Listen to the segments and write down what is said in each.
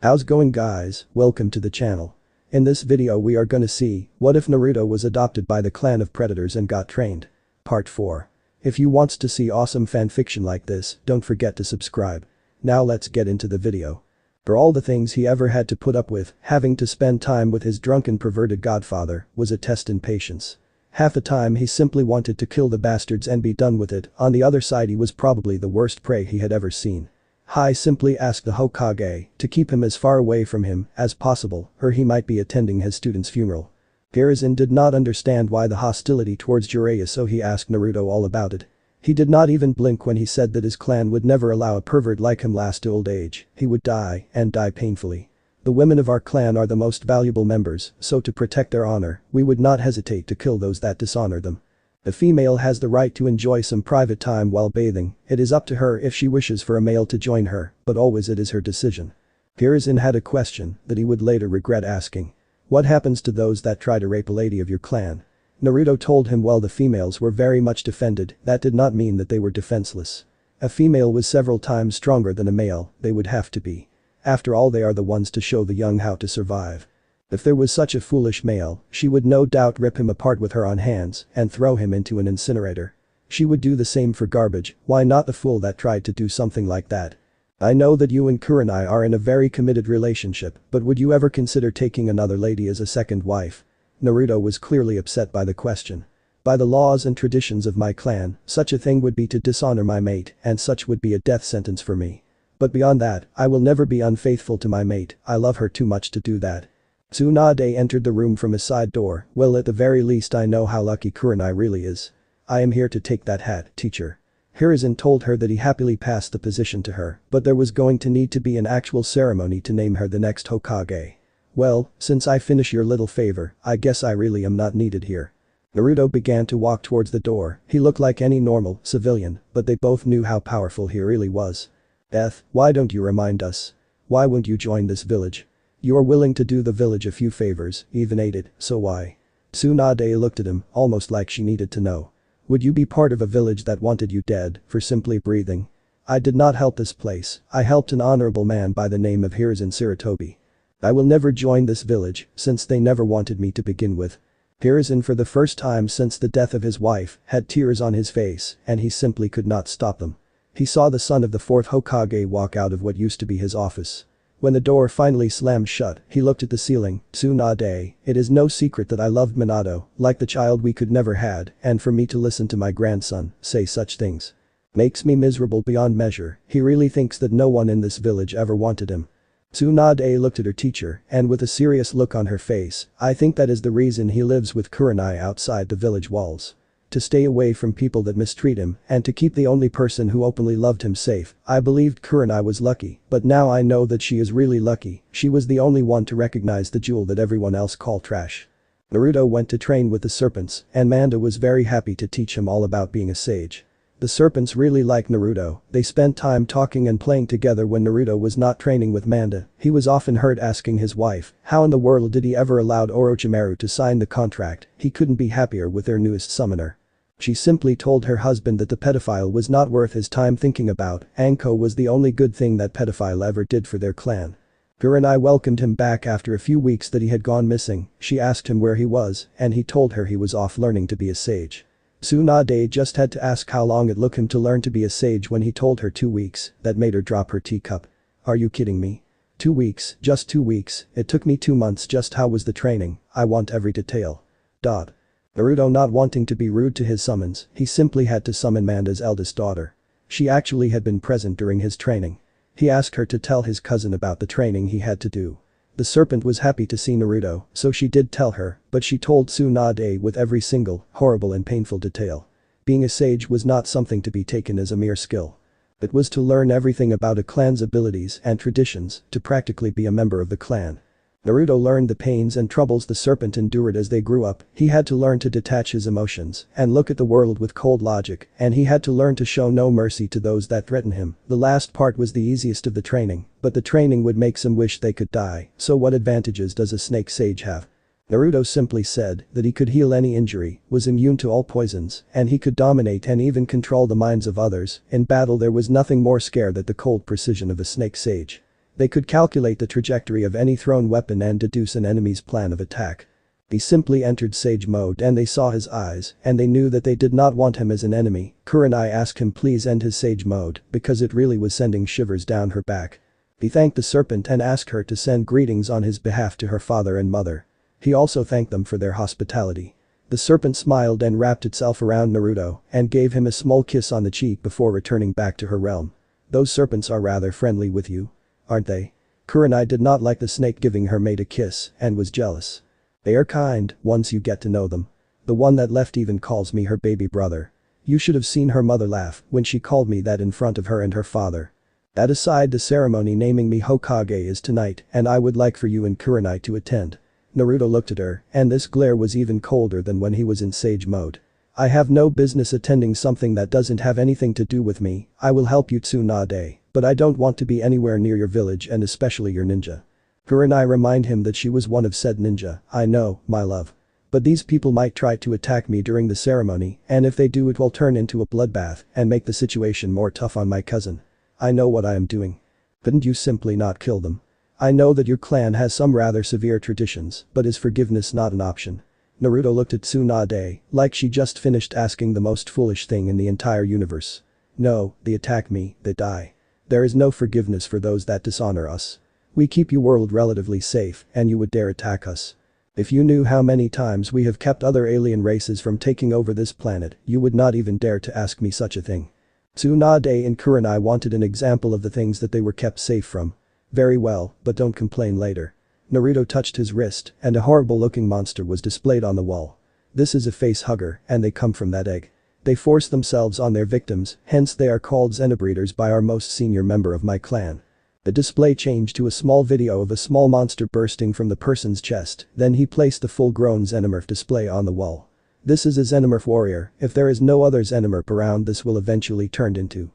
How's going guys, welcome to the channel. In this video we are gonna see, what if Naruto was adopted by the clan of predators and got trained? Part 4. If you wants to see awesome fanfiction like this, don't forget to subscribe. Now let's get into the video. For all the things he ever had to put up with, having to spend time with his drunken perverted godfather was a test in patience. Half the time he simply wanted to kill the bastards and be done with it, on the other side he was probably the worst prey he had ever seen. Hai simply asked the Hokage to keep him as far away from him as possible or he might be attending his student's funeral. Hiruzen did not understand why the hostility towards Jiraiya, so he asked Naruto all about it. He did not even blink when he said that his clan would never allow a pervert like him last to old age, he would die and die painfully. The women of our clan are the most valuable members, so to protect their honor, we would not hesitate to kill those that dishonor them. A female has the right to enjoy some private time while bathing, it is up to her if she wishes for a male to join her, but always it is her decision. Hiruzen had a question that he would later regret asking. What happens to those that try to rape a lady of your clan? Naruto told him while the females were very much defended, that did not mean that they were defenseless. A female was several times stronger than a male, they would have to be. After all, they are the ones to show the young how to survive. If there was such a foolish male, she would no doubt rip him apart with her own hands and throw him into an incinerator. She would do the same for garbage, why not the fool that tried to do something like that? I know that you and Kurenai are in a very committed relationship, but would you ever consider taking another lady as a second wife? Naruto was clearly upset by the question. By the laws and traditions of my clan, such a thing would be to dishonor my mate and such would be a death sentence for me. But beyond that, I will never be unfaithful to my mate, I love her too much to do that. Tsunade entered the room from his side door. Well, at the very least I know how lucky Kurenai really is. I am here to take that hat, teacher. Hiruzen told her that he happily passed the position to her, but there was going to need to be an actual ceremony to name her the next Hokage. Well, since I finish your little favor, I guess I really am not needed here. Naruto began to walk towards the door, he looked like any normal civilian, but they both knew how powerful he really was. Why don't you remind us? Why won't you join this village? You are willing to do the village a few favors, even aided, so why? Tsunade looked at him, almost like she needed to know. Would you be part of a village that wanted you dead for simply breathing? I did not help this place, I helped an honorable man by the name of Hiruzen Sarutobi. I will never join this village since they never wanted me to begin with. Hiruzen, for the first time since the death of his wife, had tears on his face and he simply could not stop them. He saw the son of the fourth Hokage walk out of what used to be his office. When the door finally slammed shut, he looked at the ceiling. Tsunade, it is no secret that I loved Minato, like the child we could never had, and for me to listen to my grandson say such things makes me miserable beyond measure. He really thinks that no one in this village ever wanted him. Tsunade looked at her teacher, and with a serious look on her face, I think that is the reason he lives with Kurenai outside the village walls. To stay away from people that mistreat him and to keep the only person who openly loved him safe. I believed Kurenai was lucky, but now I know that she is really lucky, she was the only one to recognize the jewel that everyone else called trash. Naruto went to train with the serpents and Manda was very happy to teach him all about being a sage. The serpents really liked Naruto, they spent time talking and playing together when Naruto was not training with Manda. He was often heard asking his wife, how in the world did he ever allow Orochimaru to sign the contract, he couldn't be happier with their newest summoner. She simply told her husband that the pedophile was not worth his time thinking about, Anko was the only good thing that pedophile ever did for their clan. Kurenai welcomed him back after a few weeks that he had gone missing, she asked him where he was, and he told her he was off learning to be a sage. Tsunade just had to ask how long it took him to learn to be a sage when he told her 2 weeks, that made her drop her teacup. Are you kidding me? 2 weeks, just 2 weeks, it took me 2 months. Just how was the training? I want every detail. Naruto, not wanting to be rude to his summons, he simply had to summon Manda's eldest daughter. She actually had been present during his training. He asked her to tell his cousin about the training he had to do. The serpent was happy to see Naruto, so she did tell her, but she told Tsunade with every single, horrible and painful detail. Being a sage was not something to be taken as a mere skill. It was to learn everything about a clan's abilities and traditions, to practically be a member of the clan. Naruto learned the pains and troubles the serpent endured as they grew up, he had to learn to detach his emotions and look at the world with cold logic, and he had to learn to show no mercy to those that threaten him. The last part was the easiest of the training, but the training would make some wish they could die, so what advantages does a snake sage have? Naruto simply said that he could heal any injury, was immune to all poisons, and he could dominate and even control the minds of others. In battle there was nothing more scary than the cold precision of a snake sage. They could calculate the trajectory of any thrown weapon and deduce an enemy's plan of attack. He simply entered sage mode and they saw his eyes and they knew that they did not want him as an enemy. Kurenai asked him please end his sage mode because it really was sending shivers down her back. He thanked the serpent and asked her to send greetings on his behalf to her father and mother. He also thanked them for their hospitality. The serpent smiled and wrapped itself around Naruto and gave him a small kiss on the cheek before returning back to her realm. Those serpents are rather friendly with you, aren't they? Kurenai did not like the snake giving her mate a kiss and was jealous. They are kind once you get to know them. The one that left even calls me her baby brother. You should have seen her mother laugh when she called me that in front of her and her father. That aside, the ceremony naming me Hokage is tonight and I would like for you and Kurenai to attend. Naruto looked at her and this glare was even colder than when he was in sage mode. I have no business attending something that doesn't have anything to do with me. I will help you Tsunade, but I don't want to be anywhere near your village and especially your ninja. Kurenai remind him that she was one of said ninja. I know, my love. But these people might try to attack me during the ceremony and if they do it will turn into a bloodbath and make the situation more tough on my cousin. I know what I am doing. Couldn't you simply not kill them? I know that your clan has some rather severe traditions, but is forgiveness not an option? Naruto looked at Tsunade like she just finished asking the most foolish thing in the entire universe. No, they attack me, they die. There is no forgiveness for those that dishonor us. We keep your world relatively safe and you would dare attack us. If you knew how many times we have kept other alien races from taking over this planet, you would not even dare to ask me such a thing. Tsunade and Kurenai wanted an example of the things that they were kept safe from. Very well, but don't complain later. Naruto touched his wrist and a horrible looking monster was displayed on the wall. This is a face hugger and they come from that egg. They force themselves on their victims, hence they are called xenobreeders by our most senior member of my clan. The display changed to a small video of a small monster bursting from the person's chest, then he placed the full-grown xenomorph display on the wall. This is a xenomorph warrior, if there is no other xenomorph around this will eventually turn into.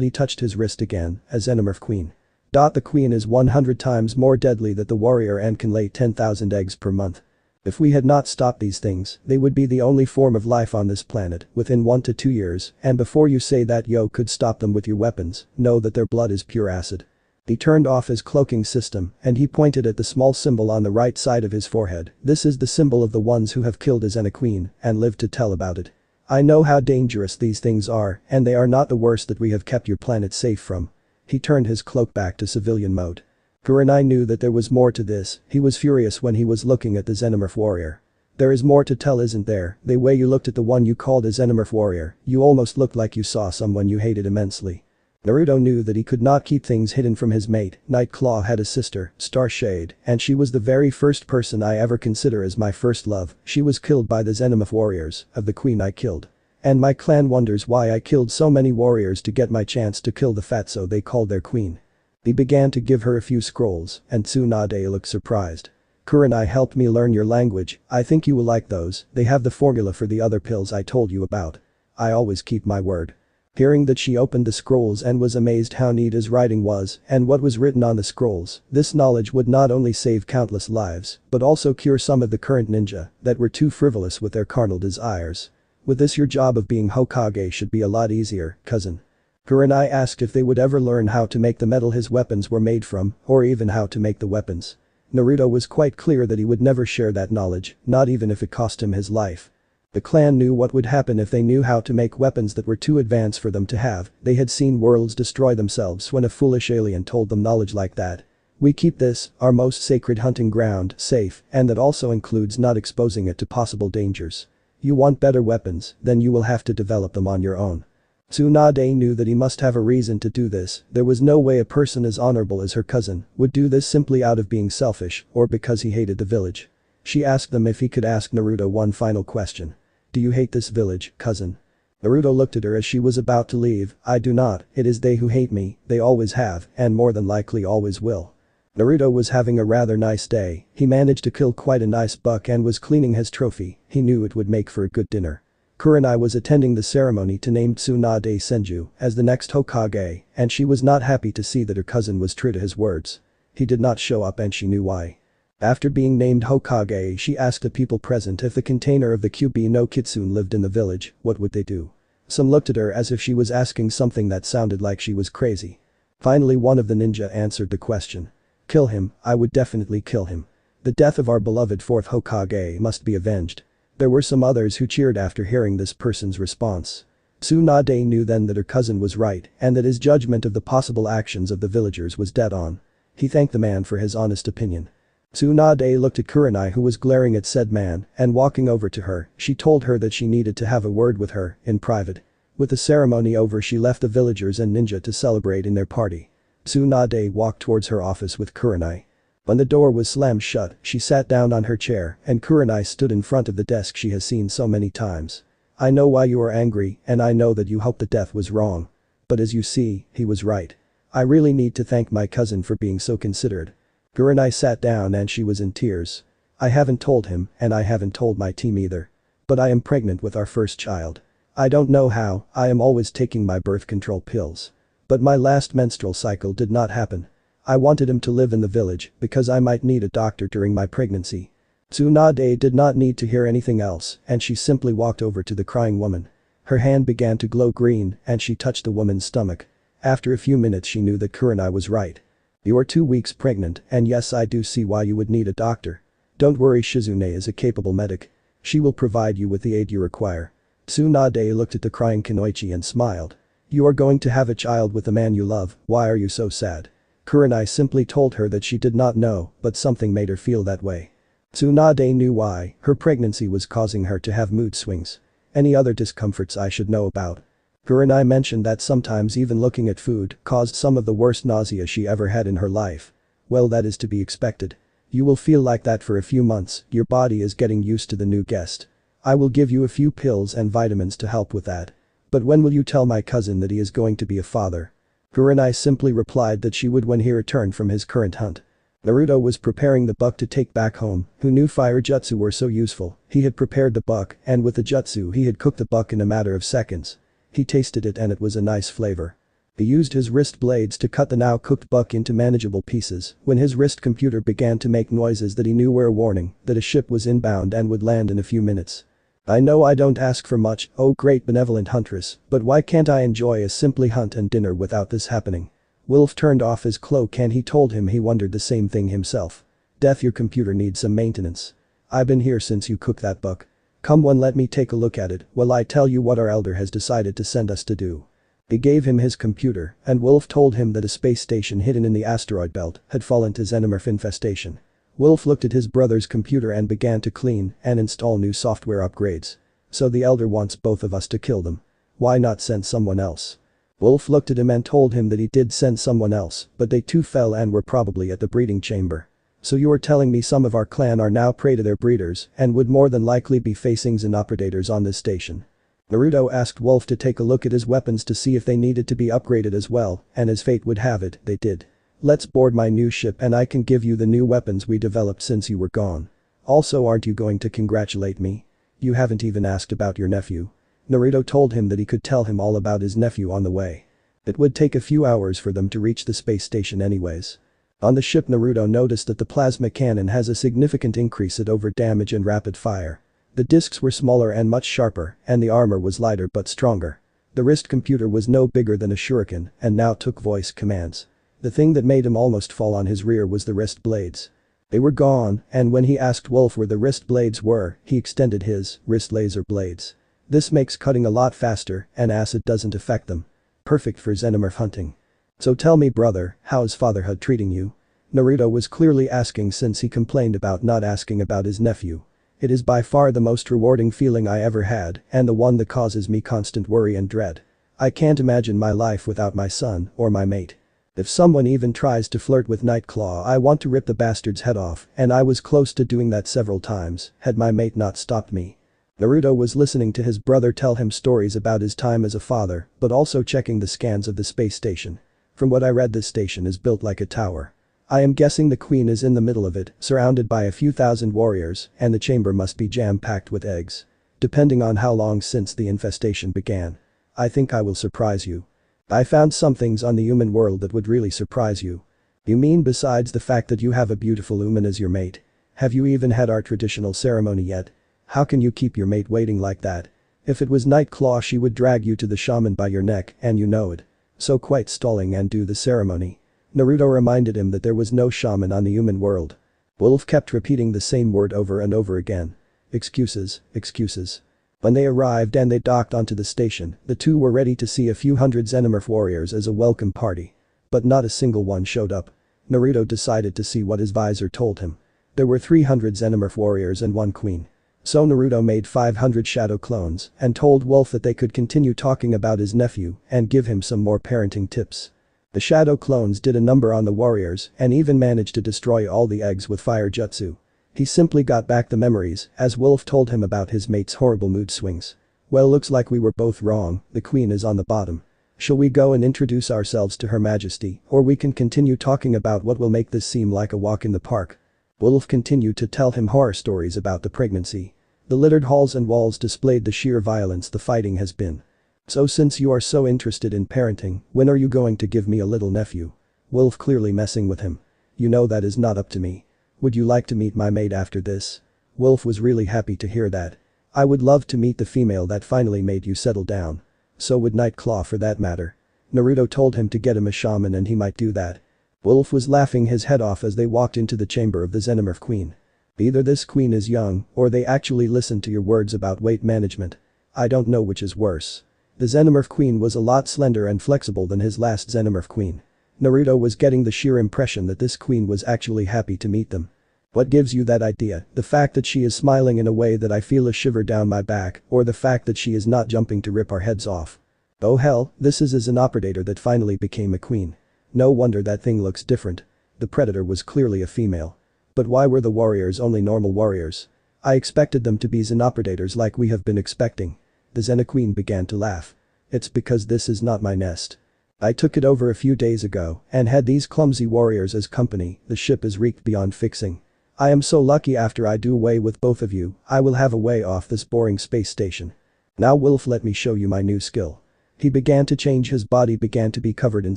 He touched his wrist again, a xenomorph queen. The queen is 100 times more deadly than the warrior and can lay 10,000 eggs per month. If we had not stopped these things, they would be the only form of life on this planet within 1 to 2 years, and before you say that you could stop them with your weapons, know that their blood is pure acid. He turned off his cloaking system and he pointed at the small symbol on the right side of his forehead. This is the symbol of the ones who have killed his queen and lived to tell about it. I know how dangerous these things are and they are not the worst that we have kept your planet safe from. He turned his cloak back to civilian mode. Kurenai knew that there was more to this. He was furious when he was looking at the xenomorph warrior. There is more to tell, isn't there? The way you looked at the one you called a xenomorph warrior, you almost looked like you saw someone you hated immensely. Naruto knew that he could not keep things hidden from his mate. Nightclaw had a sister, Starshade, and she was the very first person I ever consider as my first love. She was killed by the xenomorph warriors of the queen I killed. And my clan wonders why I killed so many warriors to get my chance to kill the fatso they called their queen. He began to give her a few scrolls and Tsunade looked surprised. Kurenai helped me learn your language, I think you will like those, they have the formula for the other pills I told you about. I always keep my word. Hearing that, she opened the scrolls and was amazed how neat his writing was and what was written on the scrolls. This knowledge would not only save countless lives, but also cure some of the current ninja that were too frivolous with their carnal desires. With this, your job of being Hokage should be a lot easier, cousin. Kurenai asked if they would ever learn how to make the metal his weapons were made from, or even how to make the weapons. Naruto was quite clear that he would never share that knowledge, not even if it cost him his life. The clan knew what would happen if they knew how to make weapons that were too advanced for them to have. They had seen worlds destroy themselves when a foolish alien told them knowledge like that. We keep this, our most sacred hunting ground, safe, and that also includes not exposing it to possible dangers. You want better weapons, then you will have to develop them on your own. Tsunade knew that he must have a reason to do this. There was no way a person as honorable as her cousin would do this simply out of being selfish or because he hated the village. She asked them if he could ask Naruto one final question. Do you hate this village, cousin? Naruto looked at her as she was about to leave. I do not, it is they who hate me, they always have, and more than likely always will. Naruto was having a rather nice day, he managed to kill quite a nice buck and was cleaning his trophy, he knew it would make for a good dinner. Kurenai was attending the ceremony to name Tsunade Senju as the next Hokage, and she was not happy to see that her cousin was true to his words. He did not show up and she knew why. After being named Hokage, she asked the people present if the container of the QB no Kitsune lived in the village, what would they do? Some looked at her as if she was asking something that sounded like she was crazy. Finally one of the ninja answered the question. Kill him, I would definitely kill him. The death of our beloved fourth Hokage must be avenged. There were some others who cheered after hearing this person's response. Tsunade knew then that her cousin was right and that his judgment of the possible actions of the villagers was dead on. He thanked the man for his honest opinion. Tsunade looked at Kurenai who was glaring at said man and walking over to her, she told her that she needed to have a word with her, in private. With the ceremony over she left the villagers and ninja to celebrate in their party. Tsunade walked towards her office with Kurenai. When the door was slammed shut, she sat down on her chair and Kurenai stood in front of the desk she has seen so many times. I know why you are angry and I know that you hope the death was wrong. But as you see, he was right. I really need to thank my cousin for being so considerate. Kurenai sat down and she was in tears. I haven't told him and I haven't told my team either. But I am pregnant with our first child. I don't know how, I am always taking my birth control pills. But my last menstrual cycle did not happen. I wanted him to live in the village because I might need a doctor during my pregnancy. Tsunade did not need to hear anything else and she simply walked over to the crying woman. Her hand began to glow green and she touched the woman's stomach. After a few minutes she knew that Kurenai was right. You are 2 weeks pregnant and yes I do see why you would need a doctor. Don't worry, Shizune is a capable medic. She will provide you with the aid you require. Tsunade looked at the crying Kunoichi and smiled. You are going to have a child with the man you love, why are you so sad? Kurenai simply told her that she did not know, but something made her feel that way. Tsunade knew why, her pregnancy was causing her to have mood swings. Any other discomforts I should know about? Kurenai mentioned that sometimes even looking at food caused some of the worst nausea she ever had in her life. Well, that is to be expected. You will feel like that for a few months, your body is getting used to the new guest. I will give you a few pills and vitamins to help with that. But when will you tell my cousin that he is going to be a father? Kurenai simply replied that she would when he returned from his current hunt. Naruto was preparing the buck to take back home, who knew fire jutsu were so useful, he had prepared the buck and with the jutsu he had cooked the buck in a matter of seconds. He tasted it and it was a nice flavor. He used his wrist blades to cut the now cooked buck into manageable pieces when his wrist computer began to make noises that he knew were a warning that a ship was inbound and would land in a few minutes. I know I don't ask for much, oh great benevolent huntress, but why can't I enjoy a simply hunt and dinner without this happening? Wolf turned off his cloak and he told him he wondered the same thing himself. Death, your computer needs some maintenance. I've been here since you cooked that buck. Come one, let me take a look at it while I tell you what our elder has decided to send us to do. He gave him his computer and Wolf told him that a space station hidden in the asteroid belt had fallen to xenomorph infestation. Wolf looked at his brother's computer and began to clean and install new software upgrades. So the elder wants both of us to kill them. Why not send someone else? Wolf looked at him and told him that he did send someone else, but they too fell and were probably at the breeding chamber. So you are telling me some of our clan are now prey to their breeders and would more than likely be facing xenopredators on this station. Naruto asked Wolf to take a look at his weapons to see if they needed to be upgraded as well, and as fate would have it, they did. Let's board my new ship and I can give you the new weapons we developed since you were gone. Also, aren't you going to congratulate me? You haven't even asked about your nephew. Naruto told him that he could tell him all about his nephew on the way. It would take a few hours for them to reach the space station anyways. On the ship, Naruto noticed that the plasma cannon has a significant increase at over damage and rapid fire. The discs were smaller and much sharper and the armor was lighter but stronger. The wrist computer was no bigger than a shuriken and now took voice commands. The thing that made him almost fall on his rear was the wrist blades. They were gone and when he asked Wolf where the wrist blades were, he extended his wrist laser blades. This makes cutting a lot faster and acid doesn't affect them. Perfect for xenomorph hunting. So tell me brother, how's fatherhood treating you? Naruto was clearly asking since he complained about not asking about his nephew. It is by far the most rewarding feeling I ever had and the one that causes me constant worry and dread. I can't imagine my life without my son or my mate. If someone even tries to flirt with Nightclaw, I want to rip the bastard's head off and I was close to doing that several times had my mate not stopped me. Naruto was listening to his brother tell him stories about his time as a father but also checking the scans of the space station. From what I read, this station is built like a tower. I am guessing the queen is in the middle of it, surrounded by a few thousand warriors and the chamber must be jam-packed with eggs. Depending on how long since the infestation began. I think I will surprise you. I found some things on the human world that would really surprise you. You mean besides the fact that you have a beautiful human as your mate? Have you even had our traditional ceremony yet? How can you keep your mate waiting like that? If it was Nightclaw, she would drag you to the shaman by your neck and you know it. So quite stalling and do the ceremony. Naruto reminded him that there was no shaman on the human world. Wolf kept repeating the same word over and over again. Excuses, excuses. When they arrived and they docked onto the station, the two were ready to see a few hundred Xenomorph warriors as a welcome party. But not a single one showed up. Naruto decided to see what his visor told him. There were 300 Xenomorph warriors and 1 queen. So Naruto made 500 shadow clones and told Wolf that they could continue talking about his nephew and give him some more parenting tips. The shadow clones did a number on the warriors and even managed to destroy all the eggs with fire jutsu. He simply got back the memories as Wolf told him about his mate's horrible mood swings. Well, looks like we were both wrong, the queen is on the bottom. Shall we go and introduce ourselves to Her Majesty, or we can continue talking about what will make this seem like a walk in the park? Wolf continued to tell him horror stories about the pregnancy. The littered halls and walls displayed the sheer violence the fighting has been. So since you are so interested in parenting, when are you going to give me a little nephew? Wolf clearly messing with him. You know that is not up to me. Would you like to meet my mate after this? Wolf was really happy to hear that. I would love to meet the female that finally made you settle down. So would Nightclaw for that matter. Naruto told him to get him a shaman and he might do that. Wolf was laughing his head off as they walked into the chamber of the Xenomorph queen. Either this queen is young, or they actually listened to your words about weight management. I don't know which is worse. The Xenomorph queen was a lot slender and flexible than his last Xenomorph queen. Naruto was getting the sheer impression that this queen was actually happy to meet them. What gives you that idea, the fact that she is smiling in a way that I feel a shiver down my back, or the fact that she is not jumping to rip our heads off? Oh hell, this is an operator that finally became a queen. No wonder that thing looks different. The predator was clearly a female. But why were the warriors only normal warriors? I expected them to be Xenopredators like we have been expecting. The Xena queen began to laugh. It's because this is not my nest. I took it over a few days ago and had these clumsy warriors as company. The ship is wrecked beyond fixing. I am so lucky after I do away with both of you, I will have a way off this boring space station. Now Wolf, let me show you my new skill. He began to change, his body began to be covered in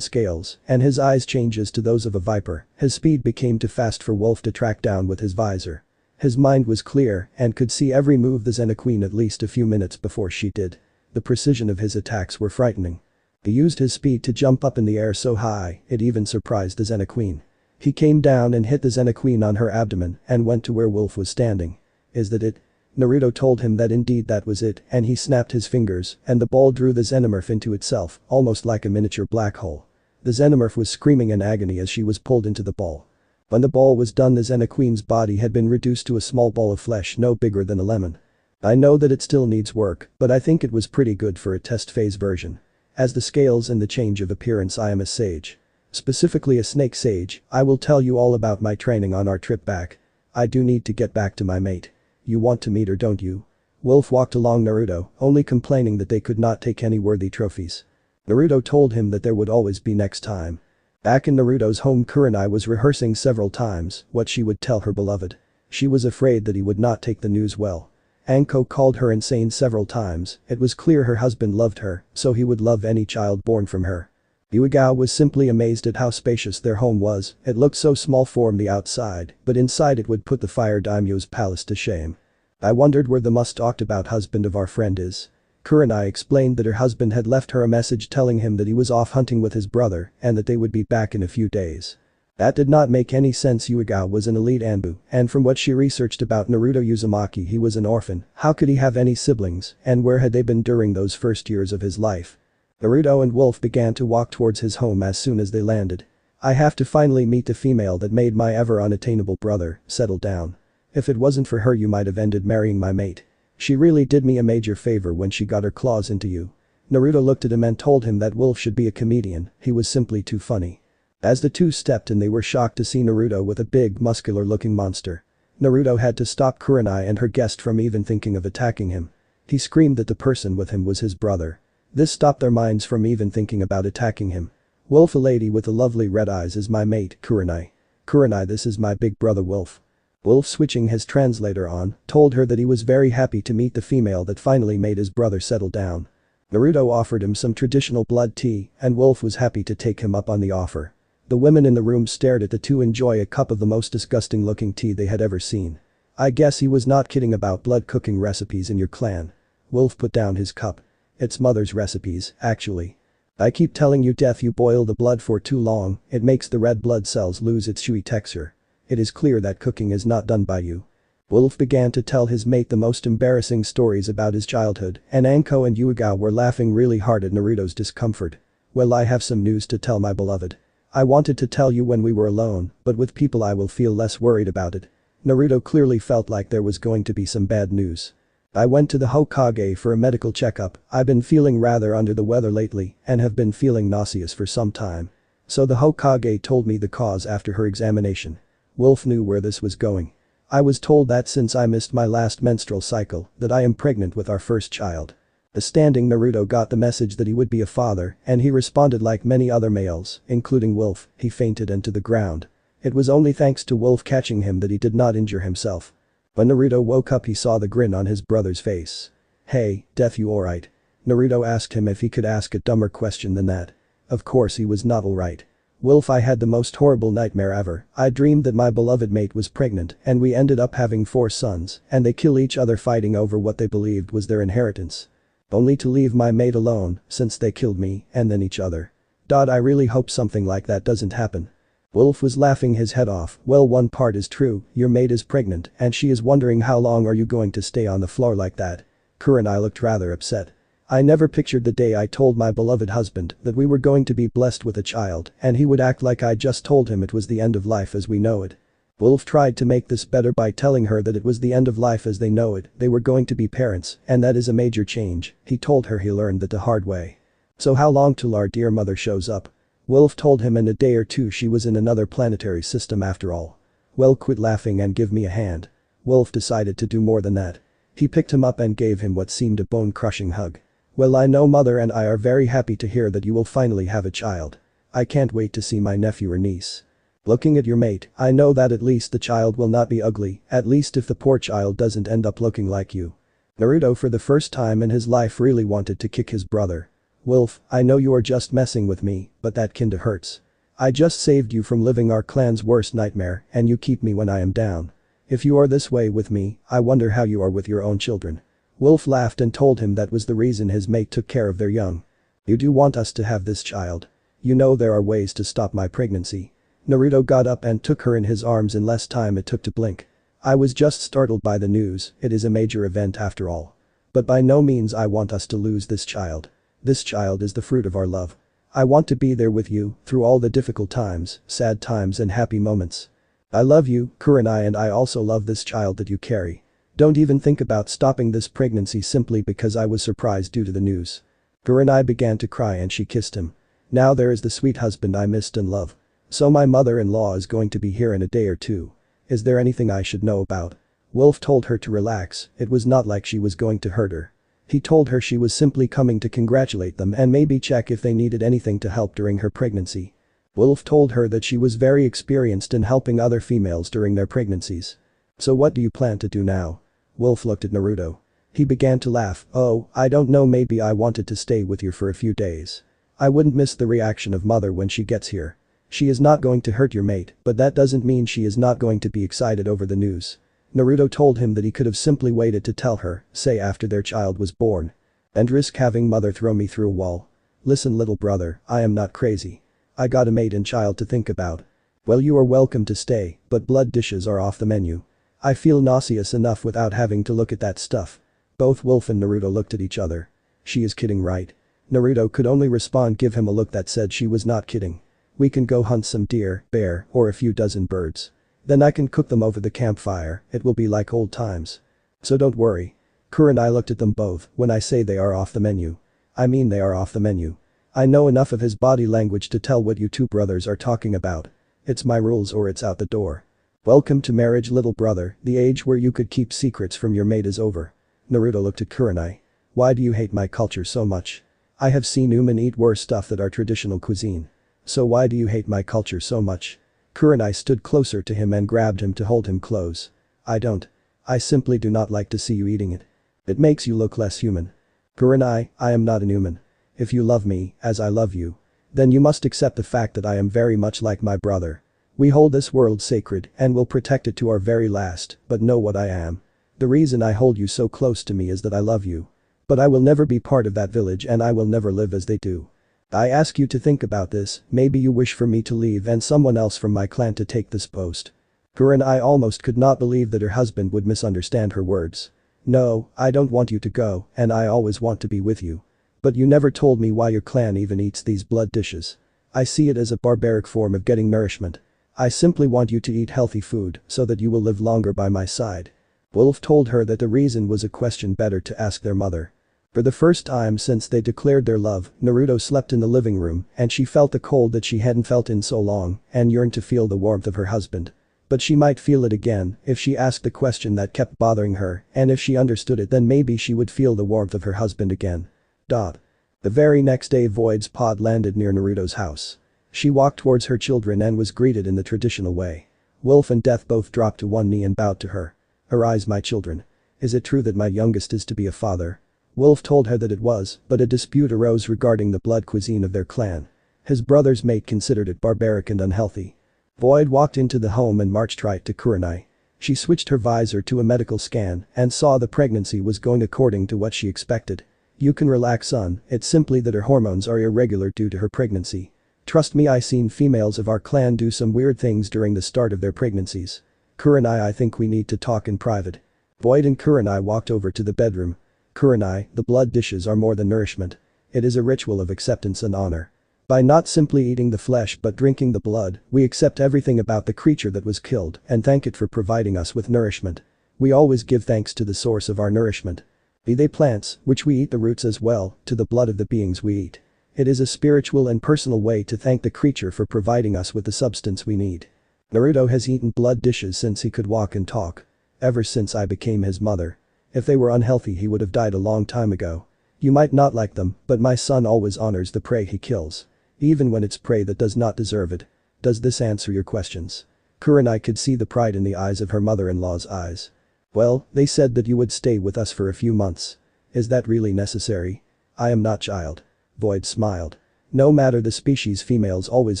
scales and his eyes changes to those of a viper. His speed became too fast for Wolf to track down with his visor. His mind was clear and could see every move the Xena queen at least a few minutes before she did. The precision of his attacks were frightening. He used his speed to jump up in the air so high, it even surprised the Xena queen. He came down and hit the Xena queen on her abdomen and went to where Wolf was standing. Is that it? Naruto told him that indeed that was it and he snapped his fingers and the ball drew the Xenomorph into itself, almost like a miniature black hole. The Xenomorph was screaming in agony as she was pulled into the ball. When the ball was done, the Xena queen's body had been reduced to a small ball of flesh no bigger than a lemon. I know that it still needs work, but I think it was pretty good for a test phase version. As the scales and the change of appearance, I am a sage. Specifically a snake sage. I will tell you all about my training on our trip back. I do need to get back to my mate. You want to meet her, don't you? Wolf walked along Naruto, only complaining that they could not take any worthy trophies. Naruto told him that there would always be next time. Back in Naruto's home, Kurenai was rehearsing several times what she would tell her beloved. She was afraid that he would not take the news well. Anko called her insane several times. It was clear her husband loved her, so he would love any child born from her. Yuigao was simply amazed at how spacious their home was. It looked so small from the outside, but inside it would put the fire daimyo's palace to shame. I wondered where the much-talked-about husband of our friend is. Kurenai explained that her husband had left her a message telling him that he was off hunting with his brother and that they would be back in a few days. That did not make any sense. Yuigao was an elite Anbu, and from what she researched about Naruto Uzumaki, he was an orphan. How could he have any siblings, and where had they been during those first years of his life? Naruto and Wolf began to walk towards his home as soon as they landed. I have to finally meet the female that made my ever unattainable brother settle down. If it wasn't for her, you might have ended marrying my mate. She really did me a major favor when she got her claws into you. Naruto looked at him and told him that Wolf should be a comedian, he was simply too funny. As the two stepped in, they were shocked to see Naruto with a big muscular-looking monster. Naruto had to stop Kurenai and her guest from even thinking of attacking him. He screamed that the person with him was his brother. This stopped their minds from even thinking about attacking him. Wolf, a lady with the lovely red eyes, is my mate, Kurenai. Kurenai, this is my big brother Wolf. Wolf, switching his translator on, told her that he was very happy to meet the female that finally made his brother settle down. Naruto offered him some traditional blood tea and Wolf was happy to take him up on the offer. The women in the room stared at the two enjoy a cup of the most disgusting looking tea they had ever seen. I guess he was not kidding about blood cooking recipes in your clan. Wolf put down his cup. It's mother's recipes, actually. I keep telling you death, you boil the blood for too long, it makes the red blood cells lose its chewy texture. It is clear that cooking is not done by you. Wolf began to tell his mate the most embarrassing stories about his childhood, and Anko and Yuiga were laughing really hard at Naruto's discomfort. Well, I have some news to tell, my beloved. I wanted to tell you when we were alone, but with people I will feel less worried about it. Naruto clearly felt like there was going to be some bad news. I went to the Hokage for a medical checkup. I've been feeling rather under the weather lately and have been feeling nauseous for some time. So the Hokage told me the cause after her examination. Wolf knew where this was going. I was told that since I missed my last menstrual cycle, that I am pregnant with our first child. Astounding, Naruto got the message that he would be a father, and he responded like many other males, including Wolf. He fainted into the ground. It was only thanks to Wolf catching him that he did not injure himself. When Naruto woke up, he saw the grin on his brother's face. "Hey, Death, you alright?" Naruto asked him if he could ask a dumber question than that. Of course he was not alright. "Wolf, I had the most horrible nightmare ever. I dreamed that my beloved mate was pregnant and we ended up having 4 sons and they kill each other fighting over what they believed was their inheritance. Only to leave my mate alone since they killed me and then each other. I really hope something like that doesn't happen." Wolf was laughing his head off. "Well, one part is true, your mate is pregnant and she is wondering how long are you going to stay on the floor like that." Kurenai looked rather upset. "I never pictured the day I told my beloved husband that we were going to be blessed with a child and he would act like I just told him it was the end of life as we know it." Wolf tried to make this better by telling her that it was the end of life as they know it, they were going to be parents and that is a major change. He told her he learned that the hard way. "So how long till our dear mother shows up?" Wolf told him in a day or two. She was in another planetary system after all. "Well, quit laughing and give me a hand." Wolf decided to do more than that. He picked him up and gave him what seemed a bone-crushing hug. "Well, I know mother and I are very happy to hear that you will finally have a child. I can't wait to see my nephew or niece. Looking at your mate, I know that at least the child will not be ugly, at least if the poor child doesn't end up looking like you." Naruto for the first time in his life really wanted to kick his brother. "Wolf, I know you are just messing with me, but that kinda hurts. I just saved you from living our clan's worst nightmare and you keep me when I am down. If you are this way with me, I wonder how you are with your own children." Wolf laughed and told him that was the reason his mate took care of their young. "You do want us to have this child. You know there are ways to stop my pregnancy." Naruto got up and took her in his arms in less time it took to blink. "I was just startled by the news, it is a major event after all. But by no means I want us to lose this child. This child is the fruit of our love. I want to be there with you through all the difficult times, sad times and happy moments. I love you, Kurenai, and I also love this child that you carry. Don't even think about stopping this pregnancy simply because I was surprised due to the news." Kurenai began to cry and she kissed him. "Now there is the sweet husband I missed and love. So my mother-in-law is going to be here in a day or two. Is there anything I should know about?" Wolf told her to relax, it was not like she was going to hurt her. He told her she was simply coming to congratulate them and maybe check if they needed anything to help during her pregnancy. Wolf told her that she was very experienced in helping other females during their pregnancies. "So what do you plan to do now?" Wolf looked at Naruto. He began to laugh. "Oh, I don't know, maybe I wanted to stay with you for a few days. I wouldn't miss the reaction of mother when she gets here. She is not going to hurt your mate, but that doesn't mean she is not going to be excited over the news." Naruto told him that he could have simply waited to tell her, say after their child was born. "And risk having mother throw me through a wall. Listen, little brother, I am not crazy. I got a mate and child to think about. Well, you are welcome to stay, but blood dishes are off the menu. I feel nauseous enough without having to look at that stuff." Both Wolf and Naruto looked at each other. "She is kidding, right?" Naruto could only respond, give him a look that said she was not kidding. "We can go hunt some deer, bear, or a few dozen birds. Then I can cook them over the campfire, it will be like old times. So don't worry." Kurenai looked at them both. "When I say they are off the menu, I mean they are off the menu. I know enough of his body language to tell what you two brothers are talking about. It's my rules or it's out the door. Welcome to marriage, little brother, the age where you could keep secrets from your mate is over." Naruto looked at Kurenai. "Why do you hate my culture so much? I have seen human eat worse stuff than our traditional cuisine. So why do you hate my culture so much?" Kurenai stood closer to him and grabbed him to hold him close. "I don't. I simply do not like to see you eating it. It makes you look less human." "Kurenai, I am not an human. If you love me, as I love you, then you must accept the fact that I am very much like my brother. We hold this world sacred and will protect it to our very last, but know what I am. The reason I hold you so close to me is that I love you. But I will never be part of that village and I will never live as they do. I ask you to think about this, maybe you wish for me to leave and someone else from my clan to take this post. Kurenai almost could not believe that her husband would misunderstand her words. No, I don't want you to go, and I always want to be with you. But you never told me why your clan even eats these blood dishes. I see it as a barbaric form of getting nourishment. I simply want you to eat healthy food so that you will live longer by my side. Wolf told her that the reason was a question better to ask their mother. For the first time since they declared their love, Naruto slept in the living room and she felt the cold that she hadn't felt in so long and yearned to feel the warmth of her husband. But she might feel it again if she asked the question that kept bothering her, and if she understood it then maybe she would feel the warmth of her husband again. The very next day Void's pod landed near Naruto's house. She walked towards her children and was greeted in the traditional way. Wolf and Death both dropped to one knee and bowed to her. "Arise, my children. Is it true that my youngest is to be a father?" Wolf told her that it was, but a dispute arose regarding the blood cuisine of their clan. His brother's mate considered it barbaric and unhealthy. Void walked into the home and marched right to Kurenai. She switched her visor to a medical scan and saw the pregnancy was going according to what she expected. "You can relax, son, it's simply that her hormones are irregular due to her pregnancy. Trust me, I seen females of our clan do some weird things during the start of their pregnancies. Kurenai, I think we need to talk in private." Void and Kurenai walked over to the bedroom. "Kurenai, the blood dishes are more than nourishment. It is a ritual of acceptance and honor. By not simply eating the flesh but drinking the blood, we accept everything about the creature that was killed and thank it for providing us with nourishment. We always give thanks to the source of our nourishment. Be they plants, which we eat the roots as well, to the blood of the beings we eat. It is a spiritual and personal way to thank the creature for providing us with the substance we need. Naruto has eaten blood dishes since he could walk and talk. Ever since I became his mother. If they were unhealthy he would have died a long time ago. You might not like them, but my son always honors the prey he kills. Even when it's prey that does not deserve it. Does this answer your questions?" Kurenai could see the pride in the eyes of her mother-in-law's eyes. "Well, they said that you would stay with us for a few months. Is that really necessary?" "I am not child." Void smiled. No matter the species, females always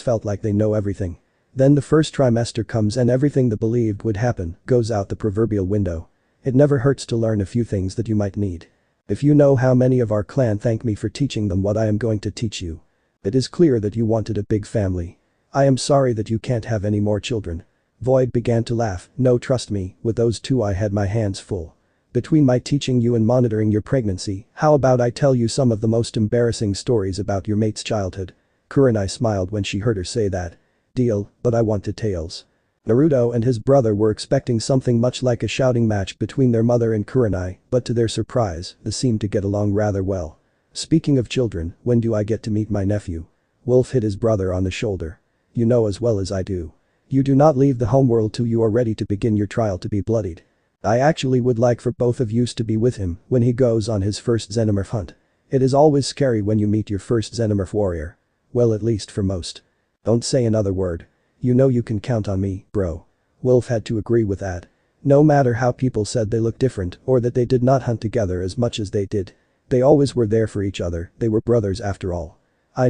felt like they know everything. Then the first trimester comes and everything they believed would happen goes out the proverbial window. It never hurts to learn a few things that you might need. If you know how many of our clan thank me for teaching them what I am going to teach you. It is clear that you wanted a big family. I am sorry that you can't have any more children." Void began to laugh. "No, trust me, with those two I had my hands full. Between my teaching you and monitoring your pregnancy, how about I tell you some of the most embarrassing stories about your mate's childhood?" Kurenai smiled when she heard her say that. "Deal, but I want details." Naruto and his brother were expecting something much like a shouting match between their mother and Kurenai, but to their surprise, they seemed to get along rather well. "Speaking of children, when do I get to meet my nephew?" Wolf hit his brother on the shoulder. "You know as well as I do. You do not leave the homeworld till you are ready to begin your trial to be bloodied. I actually would like for both of yous to be with him when he goes on his first xenomorph hunt. It is always scary when you meet your first xenomorph warrior. Well, at least for most. Don't say another word. You know you can count on me, bro." Wolf had to agree with that. No matter how people said they looked different or that they did not hunt together as much as they did. They always were there for each other, they were brothers after all. I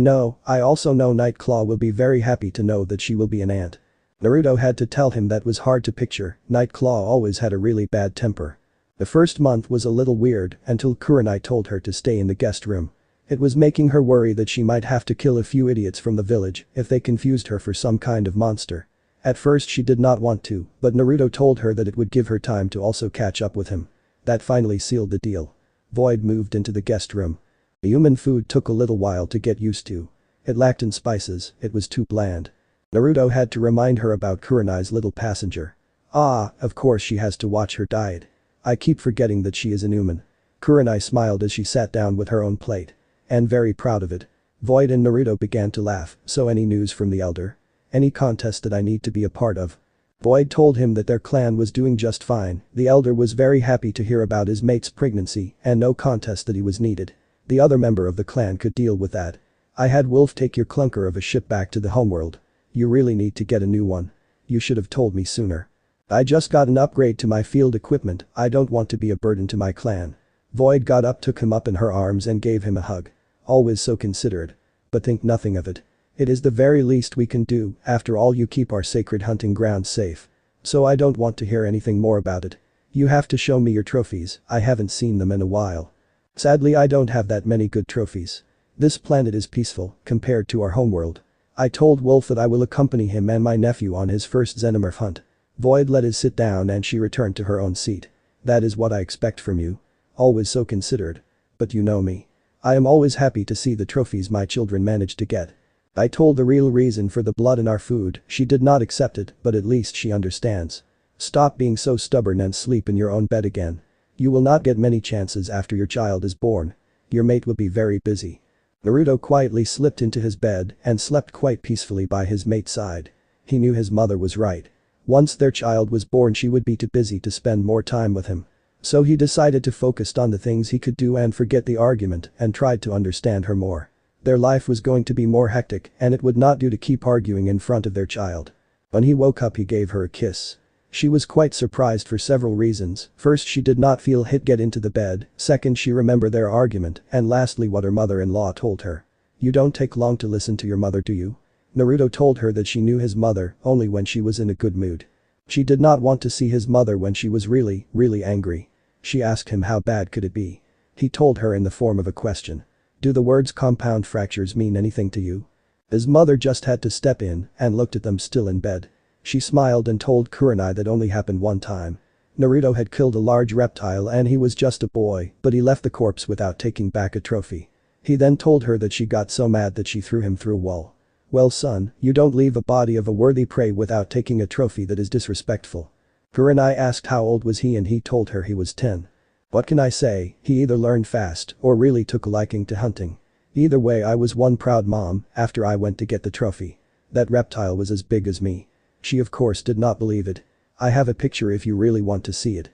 also know Nightclaw will be very happy to know that she will be an aunt." Naruto had to tell him that was hard to picture, Nightclaw always had a really bad temper. The first month was a little weird until Kurenai told her to stay in the guest room. It was making her worry that she might have to kill a few idiots from the village if they confused her for some kind of monster. At first she did not want to, but Naruto told her that it would give her time to also catch up with him. That finally sealed the deal. Void moved into the guest room. The human food took a little while to get used to. It lacked in spices, it was too bland. Naruto had to remind her about Kurenai's little passenger. Of course she has to watch her diet. I keep forgetting that she is a human. Kurenai smiled as she sat down with her own plate. And very proud of it. Void and Naruto began to laugh. "So any news from the elder? Any contest that I need to be a part of?" Void told him that their clan was doing just fine. The elder was very happy to hear about his mate's pregnancy and no contest that he was needed. The other member of the clan could deal with that. "I had Wolf take your clunker of a ship back to the homeworld. You really need to get a new one. You should have told me sooner. I just got an upgrade to my field equipment, I don't want to be a burden to my clan." Void got up, took him up in her arms and gave him a hug. "Always so considerate. But think nothing of it. It is the very least we can do, after all you keep our sacred hunting grounds safe. So I don't want to hear anything more about it. You have to show me your trophies, I haven't seen them in a while." "Sadly I don't have that many good trophies. This planet is peaceful compared to our homeworld. I told Wolf that I will accompany him and my nephew on his first xenomorph hunt. Void let his sit down and she returned to her own seat. That is what I expect from you. Always so considered. But you know me. I am always happy to see the trophies my children manage to get. I told the real reason for the blood in our food, she did not accept it, but at least she understands. Stop being so stubborn and sleep in your own bed again. You will not get many chances after your child is born. Your mate will be very busy. Naruto quietly slipped into his bed and slept quite peacefully by his mate's side. He knew his mother was right. Once their child was born she would be too busy to spend more time with him. So he decided to focus on the things he could do and forget the argument and tried to understand her more. Their life was going to be more hectic and it would not do to keep arguing in front of their child. When he woke up he gave her a kiss. She was quite surprised for several reasons. First, she did not feel hit get into the bed, second, she remembered their argument, and lastly what her mother-in-law told her. You don't take long to listen to your mother, do you? Naruto told her that she knew his mother only when she was in a good mood. She did not want to see his mother when she was really angry. She asked him how bad could it be. He told her in the form of a question. Do the words compound fractures mean anything to you? His mother just had to step in and looked at them still in bed. She smiled and told Kurenai that only happened one time. Naruto had killed a large reptile and he was just a boy, but he left the corpse without taking back a trophy. He then told her that she got so mad that she threw him through a wall. Well son, you don't leave a body of a worthy prey without taking a trophy, that is disrespectful. Kurenai asked how old was he and he told her he was 10. What can I say, he either learned fast or really took a liking to hunting. Either way I was one proud mom after I went to get the trophy. That reptile was as big as me. She of course did not believe it. I have a picture if you really want to see it.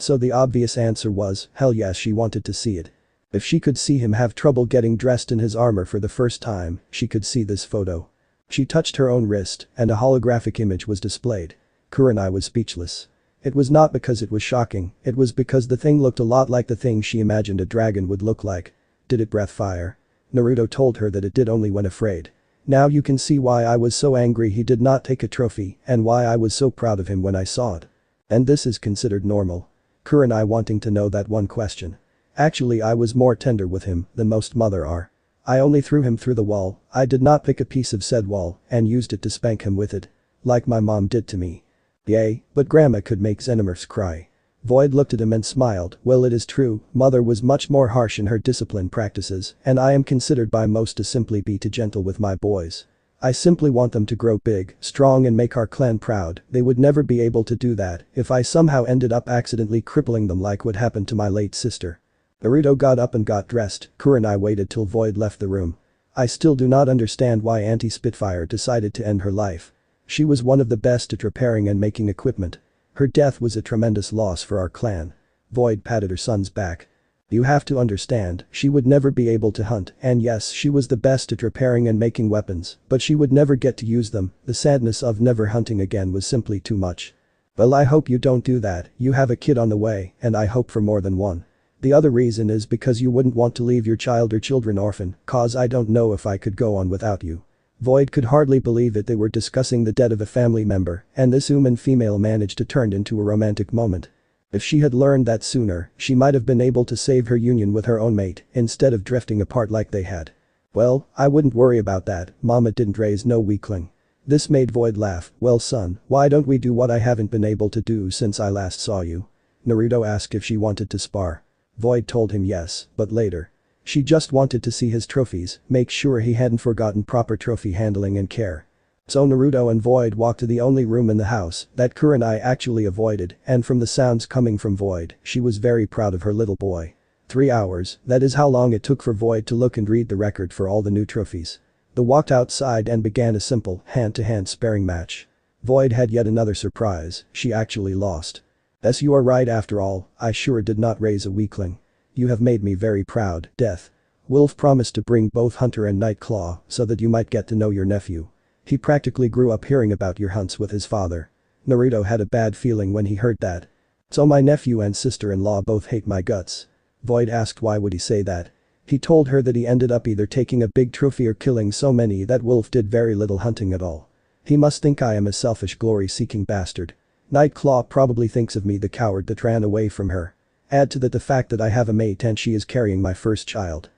So the obvious answer was, hell yes, she wanted to see it. If she could see him have trouble getting dressed in his armor for the first time, she could see this photo. She touched her own wrist and a holographic image was displayed. Kurenai was speechless. It was not because it was shocking, it was because the thing looked a lot like the thing she imagined a dragon would look like. Did it breathe fire? Naruto told her that it did only when afraid. Now you can see why I was so angry he did not take a trophy and why I was so proud of him when I saw it. And this is considered normal. Kurenai wanting to know that one question. Actually I was more tender with him than most mother are. I only threw him through the wall, I did not pick a piece of said wall and used it to spank him with it. Like my mom did to me. Yay, but grandma could make xenomorphs cry. Void looked at him and smiled. Well, it is true, mother was much more harsh in her discipline practices and I am considered by most to simply be too gentle with my boys. I simply want them to grow big, strong and make our clan proud. They would never be able to do that if I somehow ended up accidentally crippling them like what happened to my late sister. Naruto got up and got dressed. Kurenai waited till Void left the room. I still do not understand why Auntie Spitfire decided to end her life. She was one of the best at repairing and making equipment. Her death was a tremendous loss for our clan. Void patted her son's back. You have to understand, she would never be able to hunt, and yes, she was the best at repairing and making weapons, but she would never get to use them. The sadness of never hunting again was simply too much. Well, I hope you don't do that, you have a kid on the way, and I hope for more than one. The other reason is because you wouldn't want to leave your child or children orphan, cause I don't know if I could go on without you. Void could hardly believe it, they were discussing the death of a family member, and this human female managed to turn into a romantic moment. If she had learned that sooner, she might have been able to save her union with her own mate, instead of drifting apart like they had. Well, I wouldn't worry about that, mama didn't raise no weakling. This made Void laugh. Well son, why don't we do what I haven't been able to do since I last saw you? Naruto asked if she wanted to spar. Void told him yes, but later. She just wanted to see his trophies, make sure he hadn't forgotten proper trophy handling and care. So Naruto and Void walked to the only room in the house that Kurenai actually avoided, and from the sounds coming from Void, she was very proud of her little boy. 3 hours, that is how long it took for Void to look and read the record for all the new trophies. They walked outside and began a simple hand-to-hand sparring match. Void had yet another surprise, she actually lost. Yes, you are right after all, I sure did not raise a weakling. You have made me very proud, Death. Wolf promised to bring both Hunter and Nightclaw so that you might get to know your nephew. He practically grew up hearing about your hunts with his father. Naruto had a bad feeling when he heard that. So my nephew and sister-in-law both hate my guts. Void asked why would he say that. He told her that he ended up either taking a big trophy or killing so many that Wolf did very little hunting at all. He must think I am a selfish glory-seeking bastard. Nightclaw probably thinks of me the coward that ran away from her. Add to that the fact that I have a mate and she is carrying my first child.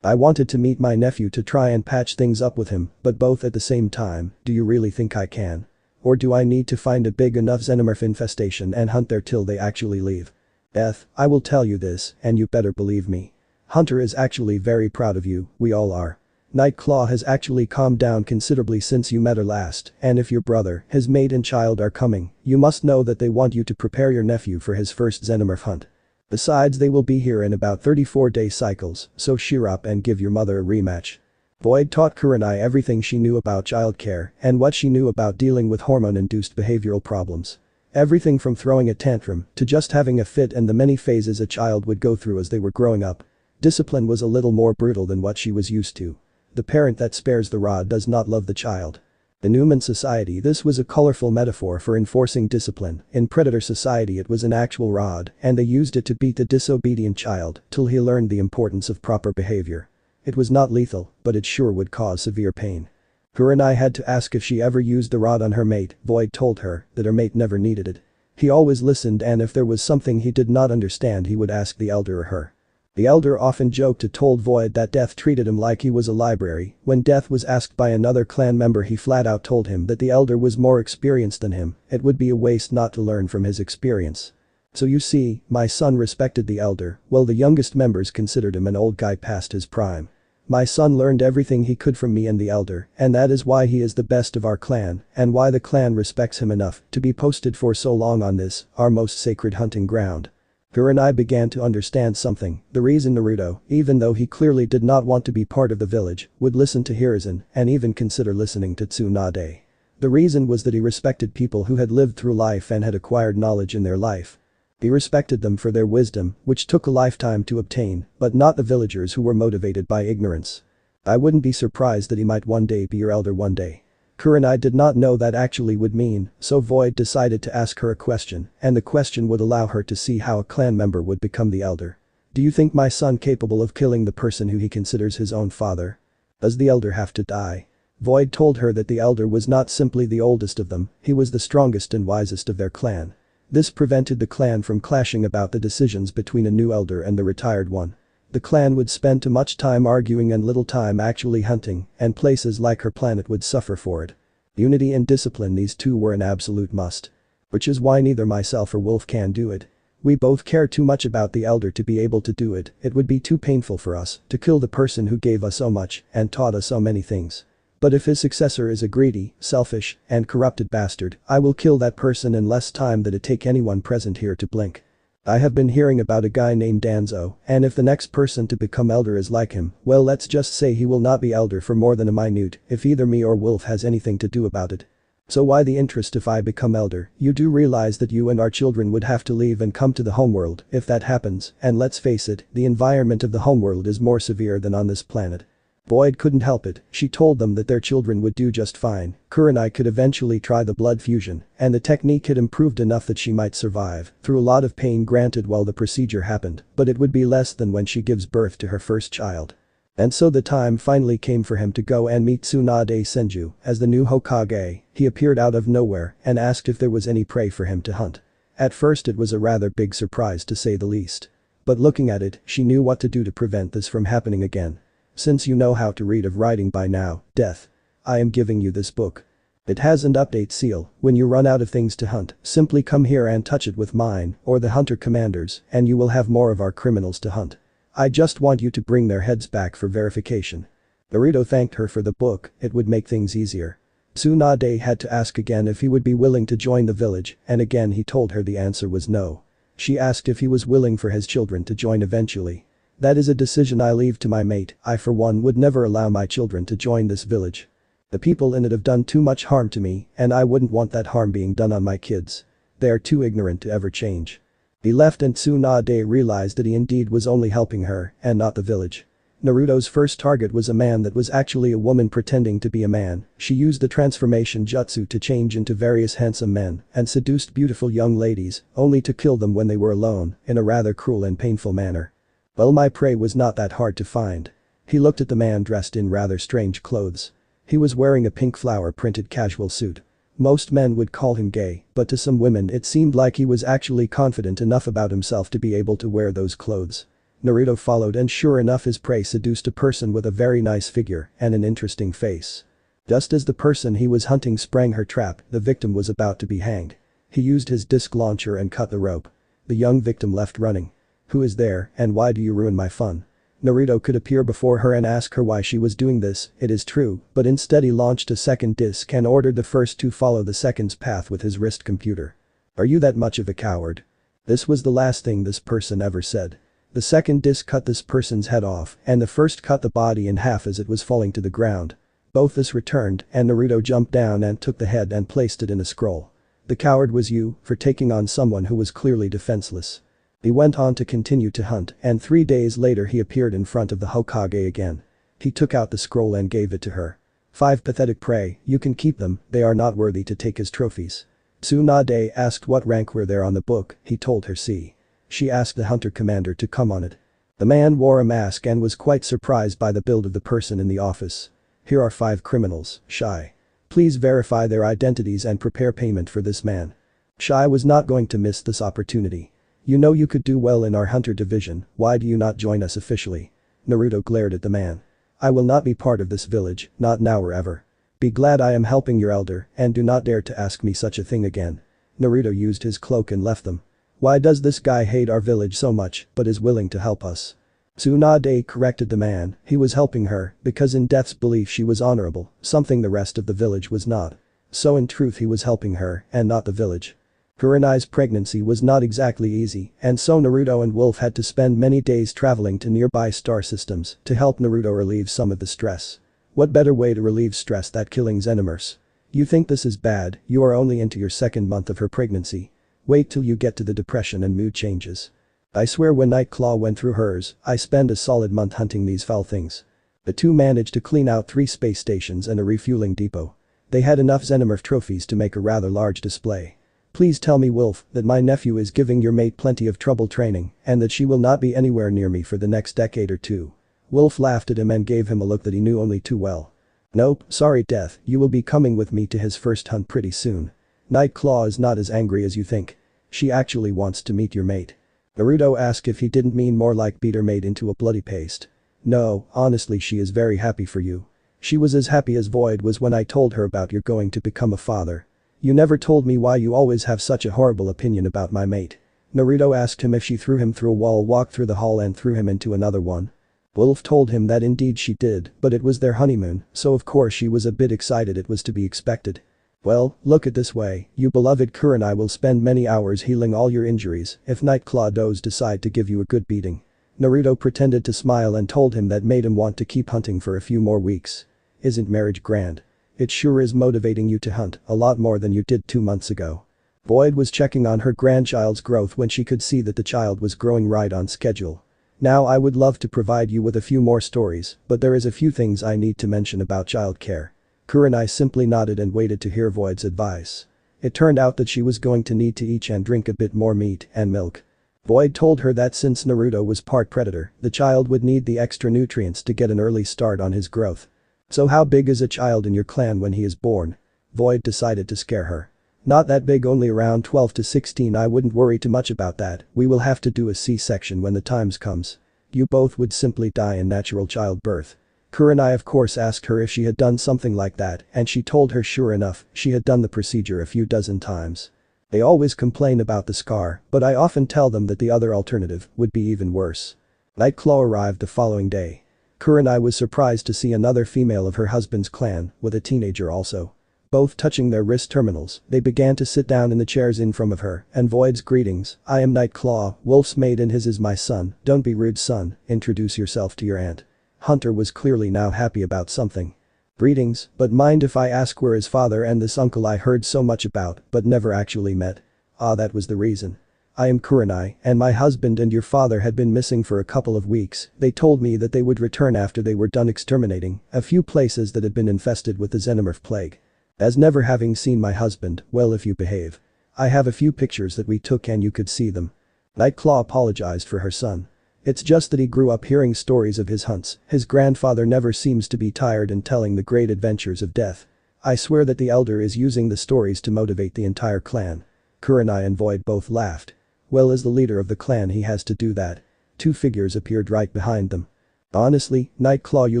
I wanted to meet my nephew to try and patch things up with him, but both at the same time, do you really think I can? Or do I need to find a big enough xenomorph infestation and hunt there till they actually leave? Beth, I will tell you this, and you better believe me. Hunter is actually very proud of you, we all are. Nightclaw has actually calmed down considerably since you met her last, and if your brother, his mate and child are coming, you must know that they want you to prepare your nephew for his first xenomorph hunt. Besides, they will be here in about 34-day cycles, so cheer up and give your mother a rematch. Void taught Kurenai everything she knew about childcare and what she knew about dealing with hormone-induced behavioral problems. Everything from throwing a tantrum to just having a fit and the many phases a child would go through as they were growing up. Discipline was a little more brutal than what she was used to. The parent that spares the rod does not love the child. In human society, this was a colorful metaphor for enforcing discipline. In predator society, it was an actual rod, and they used it to beat the disobedient child till he learned the importance of proper behavior. It was not lethal, but it sure would cause severe pain. Kurenai had to ask if she ever used the rod on her mate. Void told her that her mate never needed it. He always listened, and if there was something he did not understand, he would ask the elder or her. The elder often joked and told Void that Death treated him like he was a library. When Death was asked by another clan member, he flat out told him that the elder was more experienced than him. It would be a waste not to learn from his experience. So you see, my son respected the elder, while the youngest members considered him an old guy past his prime. My son learned everything he could from me and the elder, and that is why he is the best of our clan, and why the clan respects him enough to be posted for so long on this, our most sacred hunting ground. Kurenai began to understand something. The reason Naruto, even though he clearly did not want to be part of the village, would listen to Hiruzen and even consider listening to Tsunade. The reason was that he respected people who had lived through life and had acquired knowledge in their life. He respected them for their wisdom, which took a lifetime to obtain, but not the villagers who were motivated by ignorance. I wouldn't be surprised that he might one day be your elder one day. Kurenai did not know that actually would mean, so Void decided to ask her a question, and the question would allow her to see how a clan member would become the elder. Do you think my son capable of killing the person who he considers his own father? Does the elder have to die? Void told her that the elder was not simply the oldest of them, he was the strongest and wisest of their clan. This prevented the clan from clashing about the decisions between a new elder and the retired one. The clan would spend too much time arguing and little time actually hunting, and places like her planet would suffer for it. Unity and discipline, these two were an absolute must. Which is why neither myself or Wolf can do it. We both care too much about the elder to be able to do it. It would be too painful for us to kill the person who gave us so much and taught us so many things. But if his successor is a greedy, selfish, and corrupted bastard, I will kill that person in less time than it take anyone present here to blink. I have been hearing about a guy named Danzo, and if the next person to become elder is like him, well, let's just say he will not be elder for more than a minute if either me or Wolf has anything to do about it. So why the interest if I become elder? You do realize that you and our children would have to leave and come to the homeworld if that happens, and let's face it, the environment of the homeworld is more severe than on this planet. Void couldn't help it, she told them that their children would do just fine. Kurenai could eventually try the blood fusion, and the technique had improved enough that she might survive through a lot of pain granted while the procedure happened, but it would be less than when she gives birth to her first child. And so the time finally came for him to go and meet Tsunade Senju as the new Hokage. He appeared out of nowhere and asked if there was any prey for him to hunt. At first it was a rather big surprise to say the least. But looking at it, she knew what to do to prevent this from happening again. Since you know how to read of writing by now, Death, I am giving you this book. It has an update seal. When you run out of things to hunt, simply come here and touch it with mine or the hunter commanders and you will have more of our criminals to hunt. I just want you to bring their heads back for verification. Naruto thanked her for the book, it would make things easier. Tsunade had to ask again if he would be willing to join the village, and again he told her the answer was no. She asked if he was willing for his children to join eventually. That is a decision I leave to my mate. I for one would never allow my children to join this village. The people in it have done too much harm to me, and I wouldn't want that harm being done on my kids. They are too ignorant to ever change. He left and Tsunade realized that he indeed was only helping her and not the village. Naruto's first target was a man that was actually a woman pretending to be a man. She used the transformation jutsu to change into various handsome men and seduced beautiful young ladies, only to kill them when they were alone, in a rather cruel and painful manner. Well, my prey was not that hard to find. He looked at the man dressed in rather strange clothes. He was wearing a pink flower-printed casual suit. Most men would call him gay, but to some women it seemed like he was actually confident enough about himself to be able to wear those clothes. Naruto followed and sure enough his prey seduced a person with a very nice figure and an interesting face. Just as the person he was hunting sprang her trap, the victim was about to be hanged. He used his disc launcher and cut the rope. The young victim left running. "Who is there and why do you ruin my fun?" Naruto could appear before her and ask her why she was doing this, it is true, but instead he launched a second disc and ordered the first to follow the second's path with his wrist computer. "Are you that much of a coward?" This was the last thing this person ever said. The second disc cut this person's head off and the first cut the body in half as it was falling to the ground. Both this returned and Naruto jumped down and took the head and placed it in a scroll. "The coward was you for taking on someone who was clearly defenseless." He went on to continue to hunt and 3 days later he appeared in front of the Hokage again. He took out the scroll and gave it to her. "5 pathetic prey, you can keep them, they are not worthy to take as trophies." Tsunade asked what rank were there on the book, he told her C. She asked the hunter commander to come on it. The man wore a mask and was quite surprised by the build of the person in the office. "Here are 5 criminals, Shy. Please verify their identities and prepare payment for this man." Shy was not going to miss this opportunity. "You know you could do well in our hunter division, why do you not join us officially?" Naruto glared at the man. "I will not be part of this village, not now or ever. Be glad I am helping your elder and do not dare to ask me such a thing again." Naruto used his cloak and left them. "Why does this guy hate our village so much but is willing to help us?" Tsunade corrected the man, he was helping her because in Death's belief she was honorable, something the rest of the village was not. So in truth he was helping her and not the village. Kurenai's pregnancy was not exactly easy and so Naruto and Wolf had to spend many days traveling to nearby star systems to help Naruto relieve some of the stress. What better way to relieve stress than killing Xenoverse? "You think this is bad, you are only into your 2nd month of her pregnancy. Wait till you get to the depression and mood changes. I swear when Nightclaw went through hers, I spent a solid month hunting these foul things." The two managed to clean out 3 space stations and a refueling depot. They had enough Xenomorph trophies to make a rather large display. "Please tell me, Wolf, that my nephew is giving your mate plenty of trouble training and that she will not be anywhere near me for the next decade or 2. Wolf laughed at him and gave him a look that he knew only too well. "Nope, sorry Death, you will be coming with me to his first hunt pretty soon. Nightclaw is not as angry as you think. She actually wants to meet your mate." Naruto asked if he didn't mean more like beat her mate into a bloody paste. "No, honestly she is very happy for you. She was as happy as Void was when I told her about you're going to become a father. You never told me why you always have such a horrible opinion about my mate." Naruto asked him if she threw him through a wall, walked through the hall and threw him into another one. Wolf told him that indeed she did, but it was their honeymoon, so of course she was a bit excited, it was to be expected. "Well, look at this way, you beloved Kurenai will spend many hours healing all your injuries if Nightclaw does decide to give you a good beating." Naruto pretended to smile and told him that made him want to keep hunting for a few more weeks. "Isn't marriage grand? It sure is motivating you to hunt a lot more than you did 2 months ago." Void was checking on her grandchild's growth when she could see that the child was growing right on schedule. "Now I would love to provide you with a few more stories, but there is a few things I need to mention about childcare." Kurenai simply nodded and waited to hear Void's advice. It turned out that she was going to need to eat and drink a bit more meat and milk. Void told her that since Naruto was part predator, the child would need the extra nutrients to get an early start on his growth. "So how big is a child in your clan when he is born?" Void decided to scare her. "Not that big, only around 12 to 16, I wouldn't worry too much about that, we will have to do a C-section when the times comes. You both would simply die in natural childbirth." Kurenai of course asked her if she had done something like that and she told her sure enough, she had done the procedure a few dozen times. "They always complain about the scar, but I often tell them that the other alternative would be even worse." Nightclaw arrived the following day. Kurenai was surprised to see another female of her husband's clan, with a teenager also. Both touching their wrist terminals, they began to sit down in the chairs in front of her and Void's greetings. "I am Nightclaw, Wolf's mate and his is my son, don't be rude son, introduce yourself to your aunt." Hunter was clearly now happy about something. "Greetings, but mind if I ask where his father and this uncle I heard so much about but never actually met?" "Ah, that was the reason. I am Kurenai and my husband and your father had been missing for a couple of weeks, they told me that they would return after they were done exterminating a few places that had been infested with the Xenomorph plague. As never having seen my husband, well if you behave. I have a few pictures that we took and you could see them." Nightclaw apologized for her son. "It's just that he grew up hearing stories of his hunts, his grandfather never seems to be tired in telling the great adventures of Death. I swear that the elder is using the stories to motivate the entire clan." Kurenai and Void both laughed. "Well, as the leader of the clan he has to do that. Two figures appeared right behind them. Honestly, Nightclaw, you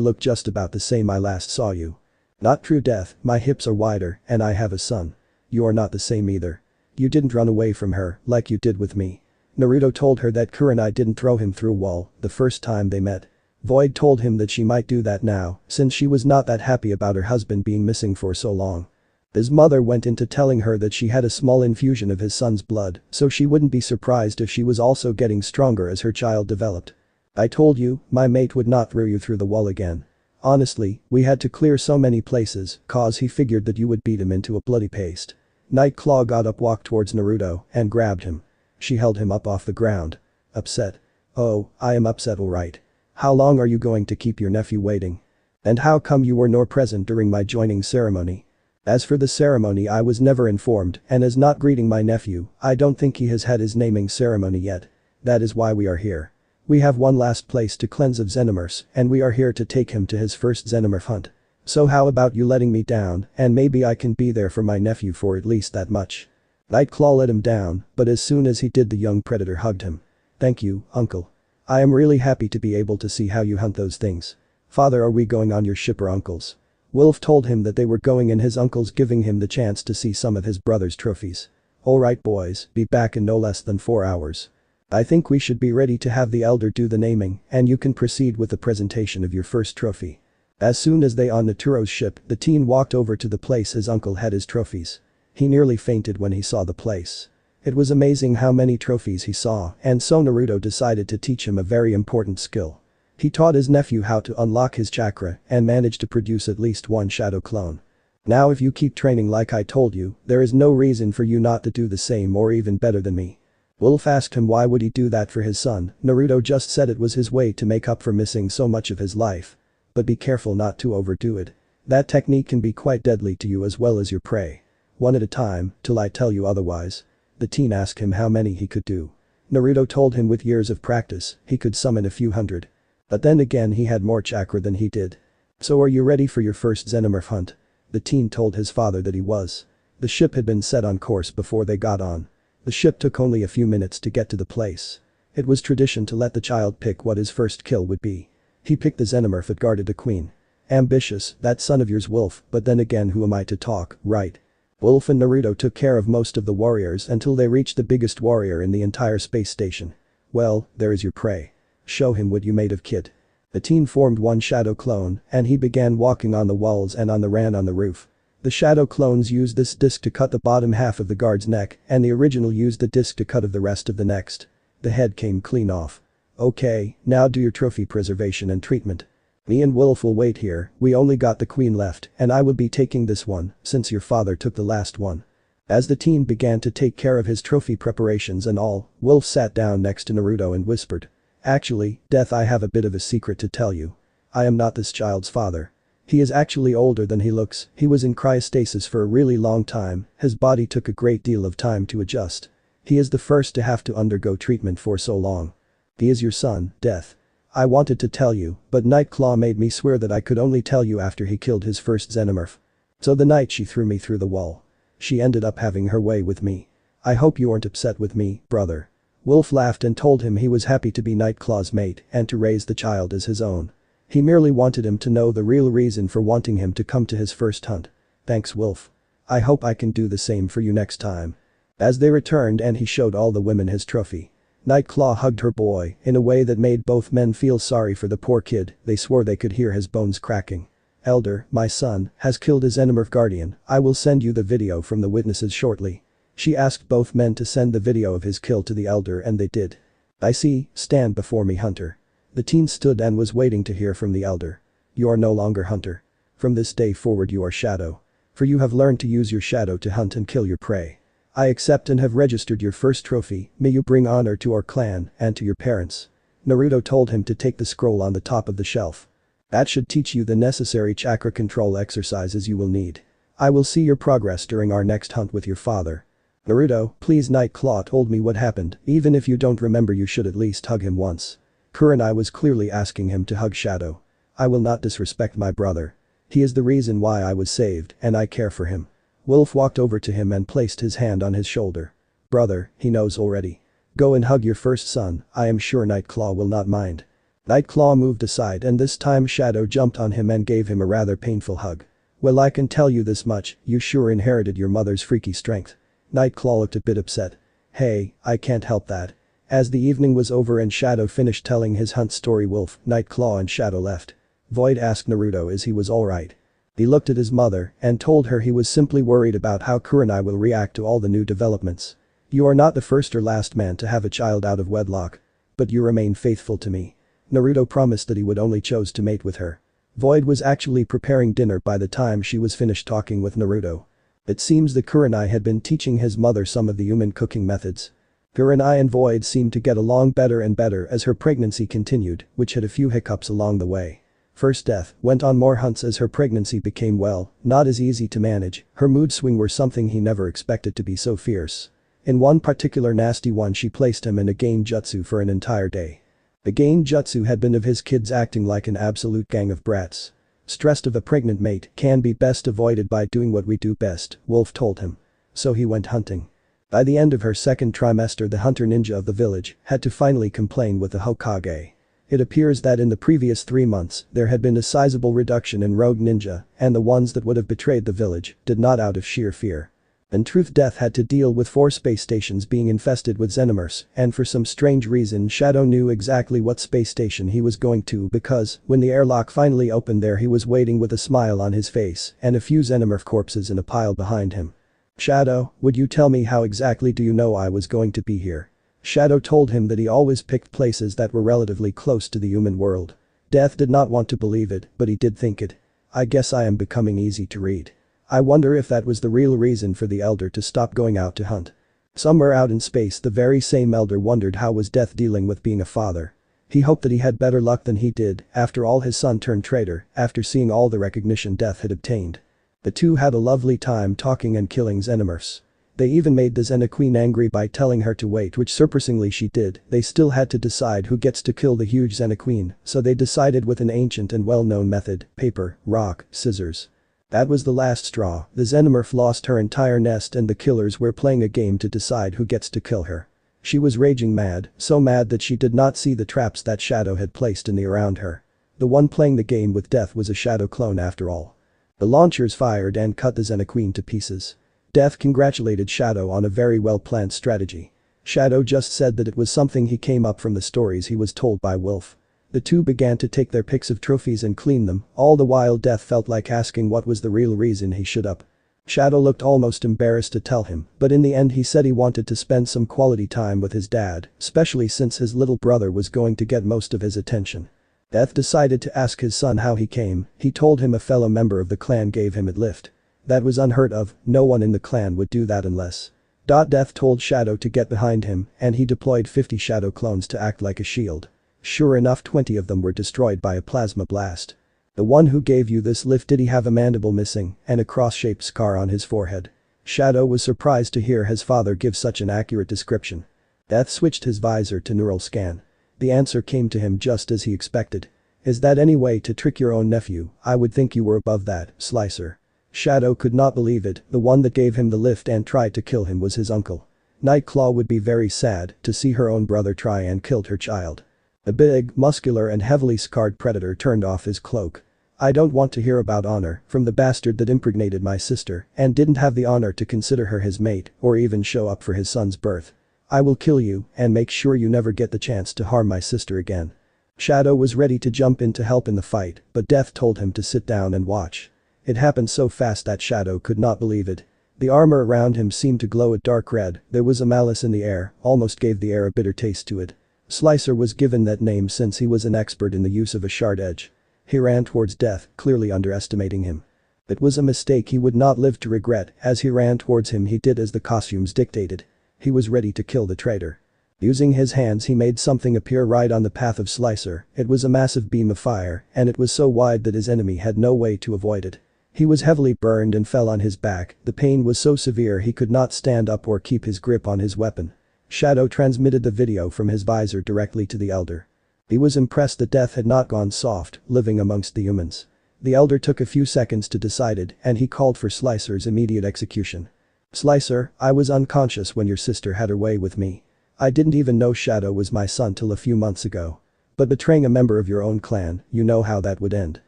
look just about the same I last saw you. Not true, Death, my hips are wider and I have a son. You are not the same either. You didn't run away from her like you did with me. Naruto told her that Kurenai didn't throw him through a wall the first time they met. Void told him that she might do that now since she was not that happy about her husband being missing for so long. His mother went into telling her that she had a small infusion of his son's blood so she wouldn't be surprised if she was also getting stronger as her child developed. I told you, my mate would not throw you through the wall again. Honestly, we had to clear so many places cause he figured that you would beat him into a bloody paste. Nightclaw got up, walked towards Naruto and grabbed him. She held him up off the ground. Upset. Oh, I am upset, alright. How long are you going to keep your nephew waiting? And how come you were not present during my joining ceremony? As for the ceremony, I was never informed, and as not greeting my nephew, I don't think he has had his naming ceremony yet. That is why we are here. We have one last place to cleanse of Xenomorphs and we are here to take him to his first Xenomorph hunt. So how about you letting me down and maybe I can be there for my nephew for at least that much. Nightclaw let him down, but as soon as he did the young predator hugged him. Thank you, uncle. I am really happy to be able to see how you hunt those things. Father, are we going on your ship or uncle's? Wolf told him that they were going and his uncle's giving him the chance to see some of his brother's trophies. Alright boys, be back in no less than 4 hours. I think we should be ready to have the elder do the naming and you can proceed with the presentation of your first trophy. As soon as they on Naturo's ship, the teen walked over to the place his uncle had his trophies. He nearly fainted when he saw the place. It was amazing how many trophies he saw and so Naruto decided to teach him a very important skill. He taught his nephew how to unlock his chakra and managed to produce at least one shadow clone. Now if you keep training like I told you, there is no reason for you not to do the same or even better than me. Wolf asked him why would he do that for his son. Naruto just said it was his way to make up for missing so much of his life. But be careful not to overdo it. That technique can be quite deadly to you as well as your prey. One at a time, till I tell you otherwise. The teen asked him how many he could do. Naruto told him with years of practice, he could summon a few hundred. But then again he had more chakra than he did. So are you ready for your first Xenomorph hunt? The teen told his father that he was. The ship had been set on course before they got on. The ship took only a few minutes to get to the place. It was tradition to let the child pick what his first kill would be. He picked the Xenomorph that guarded the queen. Ambitious, that son of yours Wolf, but then again who am I to talk, right? Wolf and Naruto took care of most of the warriors until they reached the biggest warrior in the entire space station. Well, there is your prey. Show him what you made of Kid. The teen formed one shadow clone and he began walking on the walls and on the roof. The shadow clones used this disc to cut the bottom half of the guard's neck and the original used the disc to cut of the rest of the next. The head came clean off. Okay, now do your trophy preservation and treatment. Me and Wolf will wait here, we only got the queen left and I will be taking this one since your father took the last one. As the teen began to take care of his trophy preparations and all, Wolf sat down next to Naruto and whispered. Actually, Death, I have a bit of a secret to tell you. I am not this child's father. He is actually older than he looks, he was in cryostasis for a really long time, his body took a great deal of time to adjust. He is the first to have to undergo treatment for so long. He is your son, Death. I wanted to tell you, but Nightclaw made me swear that I could only tell you after he killed his first Xenomorph. So the night she threw me through the wall. She ended up having her way with me. I hope you aren't upset with me, brother. Wolf laughed and told him he was happy to be Nightclaw's mate and to raise the child as his own. He merely wanted him to know the real reason for wanting him to come to his first hunt. Thanks, Wolf. I hope I can do the same for you next time. As they returned and he showed all the women his trophy. Nightclaw hugged her boy in a way that made both men feel sorry for the poor kid, they swore they could hear his bones cracking. Elder, my son, has killed his Xenomorph guardian, I will send you the video from the witnesses shortly. She asked both men to send the video of his kill to the elder and they did. I see, stand before me, Hunter. The teen stood and was waiting to hear from the elder. You are no longer Hunter. From this day forward you are Shadow. For you have learned to use your shadow to hunt and kill your prey. I accept and have registered your first trophy, may you bring honor to our clan and to your parents. Naruto told him to take the scroll on the top of the shelf. That should teach you the necessary chakra control exercises you will need. I will see your progress during our next hunt with your father. Naruto, please. Nightclaw told me what happened, even if you don't remember you should at least hug him once. Kurenai was clearly asking him to hug Shadow. I will not disrespect my brother. He is the reason why I was saved and I care for him. Wolf walked over to him and placed his hand on his shoulder. Brother, he knows already. Go and hug your first son, I am sure Nightclaw will not mind. Nightclaw moved aside and this time Shadow jumped on him and gave him a rather painful hug. Well, I can tell you this much, you sure inherited your mother's freaky strength. Nightclaw looked a bit upset. Hey, I can't help that. As the evening was over and Shadow finished telling his hunt story, Wolf, Nightclaw and Shadow left. Void asked Naruto if he was alright. He looked at his mother and told her he was simply worried about how Kurenai will react to all the new developments. You are not the first or last man to have a child out of wedlock. But you remain faithful to me. Naruto promised that he would only choose to mate with her. Void was actually preparing dinner by the time she was finished talking with Naruto. It seems the Kurenai had been teaching his mother some of the human cooking methods. Kurenai and Void seemed to get along better and better as her pregnancy continued, which had a few hiccups along the way. First, Death went on more hunts as her pregnancy became, well, not as easy to manage. Her mood swing were something he never expected to be so fierce. In one particular nasty one, she placed him in a gain jutsu for an entire day. The gain jutsu had been of his kids acting like an absolute gang of brats. Stressed of a pregnant mate can be best avoided by doing what we do best, Wolf told him. So he went hunting. By the end of her second trimester, the hunter ninja of the village had to finally complain with the Hokage. It appears that in the previous 3 months, there had been a sizable reduction in rogue ninja, and the ones that would have betrayed the village did not out of sheer fear. In truth, Death had to deal with 4 space stations being infested with xenomorphs, and for some strange reason Shadow knew exactly what space station he was going to because, when the airlock finally opened there, he was waiting with a smile on his face and a few xenomorph corpses in a pile behind him. Shadow, would you tell me how exactly do you know I was going to be here? Shadow told him that he always picked places that were relatively close to the human world. Death did not want to believe it, but he did think it. I guess I am becoming easy to read. I wonder if that was the real reason for the elder to stop going out to hunt. Somewhere out in space, the very same elder wondered how was Death dealing with being a father. He hoped that he had better luck than he did. After all, his son turned traitor after seeing all the recognition Death had obtained. The two had a lovely time talking and killing xenomorphs. They even made the Xena Queen angry by telling her to wait, which surprisingly she did. They still had to decide who gets to kill the huge Xena Queen, so they decided with an ancient and well-known method: paper, rock, scissors. That was the last straw. The xenomorph lost her entire nest and the killers were playing a game to decide who gets to kill her. She was raging mad, so mad that she did not see the traps that Shadow had placed in the around her. The one playing the game with Death was a Shadow clone after all. The launchers fired and cut the Xena Queen to pieces. Death congratulated Shadow on a very well-planned strategy. Shadow just said that it was something he came up from the stories he was told by Wolf. The two began to take their picks of trophies and clean them, all the while Death felt like asking what was the real reason he should up. Shadow looked almost embarrassed to tell him, but in the end he said he wanted to spend some quality time with his dad, especially since his little brother was going to get most of his attention. Death decided to ask his son how he came. He told him a fellow member of the clan gave him a lift. That was unheard of, no one in the clan would do that unless. Death told Shadow to get behind him and he deployed 50 Shadow clones to act like a shield. Sure enough, 20 of them were destroyed by a plasma blast. The one who gave you this lift, did he have a mandible missing and a cross-shaped scar on his forehead? Shadow was surprised to hear his father give such an accurate description. Death switched his visor to neural scan. The answer came to him just as he expected. Is that any way to trick your own nephew? I would think you were above that, Slicer. Shadow could not believe it. The one that gave him the lift and tried to kill him was his uncle. Nightclaw would be very sad to see her own brother try and kill her child. A big, muscular and heavily scarred predator turned off his cloak. I don't want to hear about honor from the bastard that impregnated my sister and didn't have the honor to consider her his mate or even show up for his son's birth. I will kill you and make sure you never get the chance to harm my sister again. Shadow was ready to jump in to help in the fight, but Death told him to sit down and watch. It happened so fast that Shadow could not believe it. The armor around him seemed to glow a dark red. There was a malice in the air, almost gave the air a bitter taste to it. Slicer was given that name since he was an expert in the use of a sharp edge. He ran towards Death, clearly underestimating him. It was a mistake he would not live to regret. As he ran towards him, he did as the costumes dictated. He was ready to kill the traitor. Using his hands, he made something appear right on the path of Slicer. It was a massive beam of fire, and it was so wide that his enemy had no way to avoid it. He was heavily burned and fell on his back. The pain was so severe he could not stand up or keep his grip on his weapon. Shadow transmitted the video from his visor directly to the elder. He was impressed that Death had not gone soft, living amongst the humans. The elder took a few seconds to decide it, and he called for Slicer's immediate execution. Slicer, I was unconscious when your sister had her way with me. I didn't even know Shadow was my son till a few months ago. But betraying a member of your own clan, you know how that would end.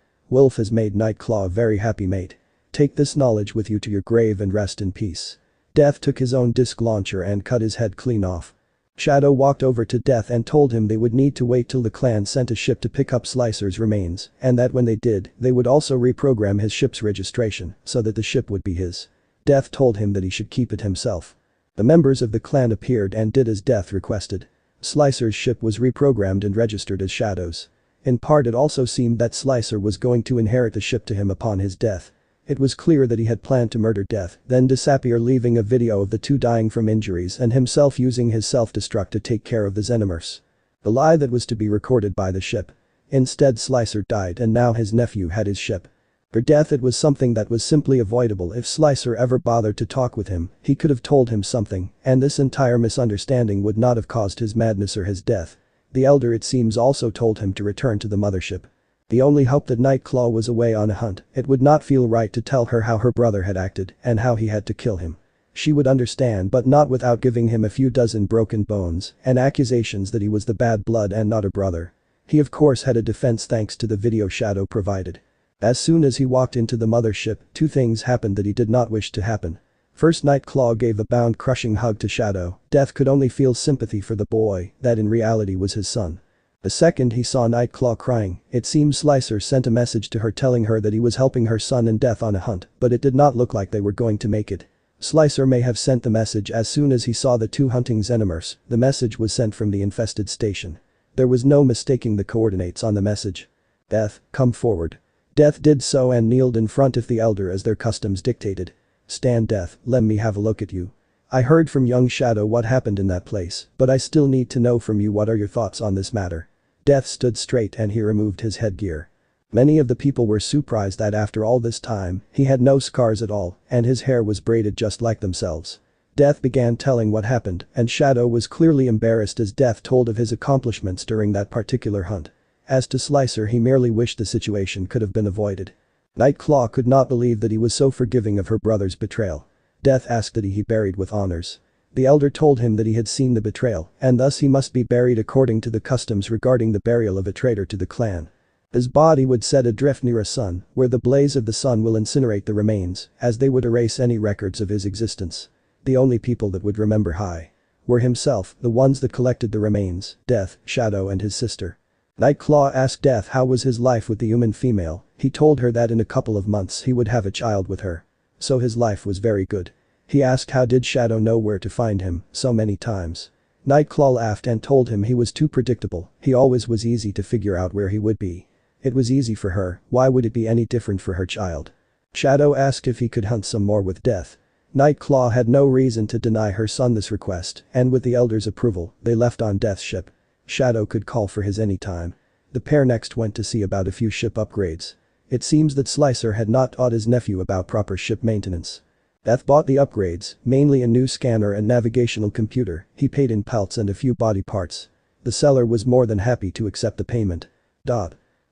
Wolf has made Nightclaw a very happy mate. Take this knowledge with you to your grave and rest in peace. Death took his own disc launcher and cut his head clean off. Shadow walked over to Death and told him they would need to wait till the clan sent a ship to pick up Slicer's remains, and that when they did, they would also reprogram his ship's registration so that the ship would be his. Death told him that he should keep it himself. The members of the clan appeared and did as Death requested. Slicer's ship was reprogrammed and registered as Shadow's. In part it also seemed that Slicer was going to inherit the ship to him upon his death. It was clear that he had planned to murder Death, then disappear, leaving a video of the two dying from injuries and himself using his self-destruct to take care of the Xenomorphs. The lie that was to be recorded by the ship. Instead Slicer died and now his nephew had his ship. For Death it was something that was simply avoidable. If Slicer ever bothered to talk with him, he could have told him something, and this entire misunderstanding would not have caused his madness or his death. The Elder, it seems, also told him to return to the mothership. The only hope that Nightclaw was away on a hunt. It would not feel right to tell her how her brother had acted and how he had to kill him. She would understand, but not without giving him a few dozen broken bones and accusations that he was the bad blood and not a brother. He of course had a defense thanks to the video Shadow provided. As soon as he walked into the mothership, two things happened that he did not wish to happen. First, Nightclaw gave a bound-crushing hug to Shadow. Death could only feel sympathy for the boy, that in reality was his son. The second, he saw Nightclaw crying. It seems Slicer sent a message to her telling her that he was helping her son and Death on a hunt, but it did not look like they were going to make it. Slicer may have sent the message as soon as he saw the two hunting Xenomorphs. The message was sent from the infested station. There was no mistaking the coordinates on the message. Death, come forward. Death did so and kneeled in front of the Elder as their customs dictated. Stand, Death, let me have a look at you. I heard from young Shadow what happened in that place, but I still need to know from you what are your thoughts on this matter. Death stood straight and he removed his headgear. Many of the people were surprised that after all this time, he had no scars at all and his hair was braided just like themselves. Death began telling what happened and Shadow was clearly embarrassed as Death told of his accomplishments during that particular hunt. As to Slicer, he merely wished the situation could have been avoided. Nightclaw could not believe that he was so forgiving of her brother's betrayal. Death asked that he be buried with honors. The Elder told him that he had seen the betrayal and thus he must be buried according to the customs regarding the burial of a traitor to the clan. His body would set adrift near a sun, where the blaze of the sun will incinerate the remains, as they would erase any records of his existence. The only people that would remember were himself, the ones that collected the remains, Death, Shadow and his sister. Nightclaw asked Death how was his life with the human female. He told her that in a couple of months he would have a child with her. So his life was very good. He asked how did Shadow know where to find him so many times. Nightclaw laughed and told him he was too predictable, he always was easy to figure out where he would be. It was easy for her, why would it be any different for her child? Shadow asked if he could hunt some more with Death. Nightclaw had no reason to deny her son this request, and with the Elder's approval, they left on Death's ship. Shadow could call for his any time. The pair next went to see about a few ship upgrades. It seems that Slicer had not taught his nephew about proper ship maintenance. Death bought the upgrades, mainly a new scanner and navigational computer. He paid in pelts and a few body parts. The seller was more than happy to accept the payment.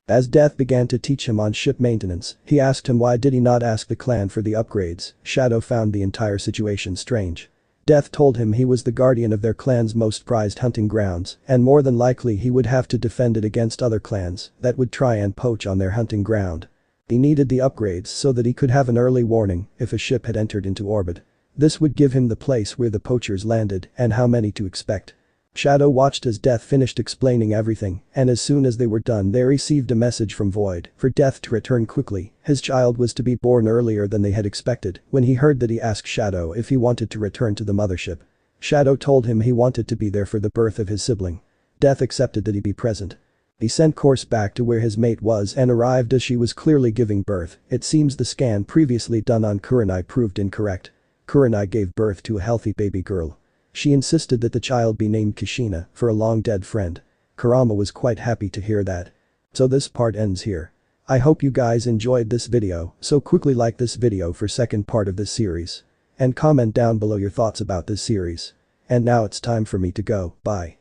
As Death began to teach him on ship maintenance, he asked him why did he not ask the clan for the upgrades. Shadow found the entire situation strange. Death told him he was the guardian of their clan's most prized hunting grounds, and more than likely he would have to defend it against other clans that would try and poach on their hunting ground. He needed the upgrades so that he could have an early warning if a ship had entered into orbit. This would give him the place where the poachers landed and how many to expect. Shadow watched as Death finished explaining everything, and as soon as they were done they received a message from Void for Death to return quickly. His child was to be born earlier than they had expected. When he heard that, he asked Shadow if he wanted to return to the mothership. Shadow told him he wanted to be there for the birth of his sibling. Death accepted that he be present. He sent course back to where his mate was and arrived as she was clearly giving birth. It seems the scan previously done on Kuranai proved incorrect. Kuranai gave birth to a healthy baby girl. She insisted that the child be named Kushina for a long-dead friend. Kurama was quite happy to hear that. So this part ends here. I hope you guys enjoyed this video, so quickly like this video for second part of this series. And comment down below your thoughts about this series. And now it's time for me to go, bye.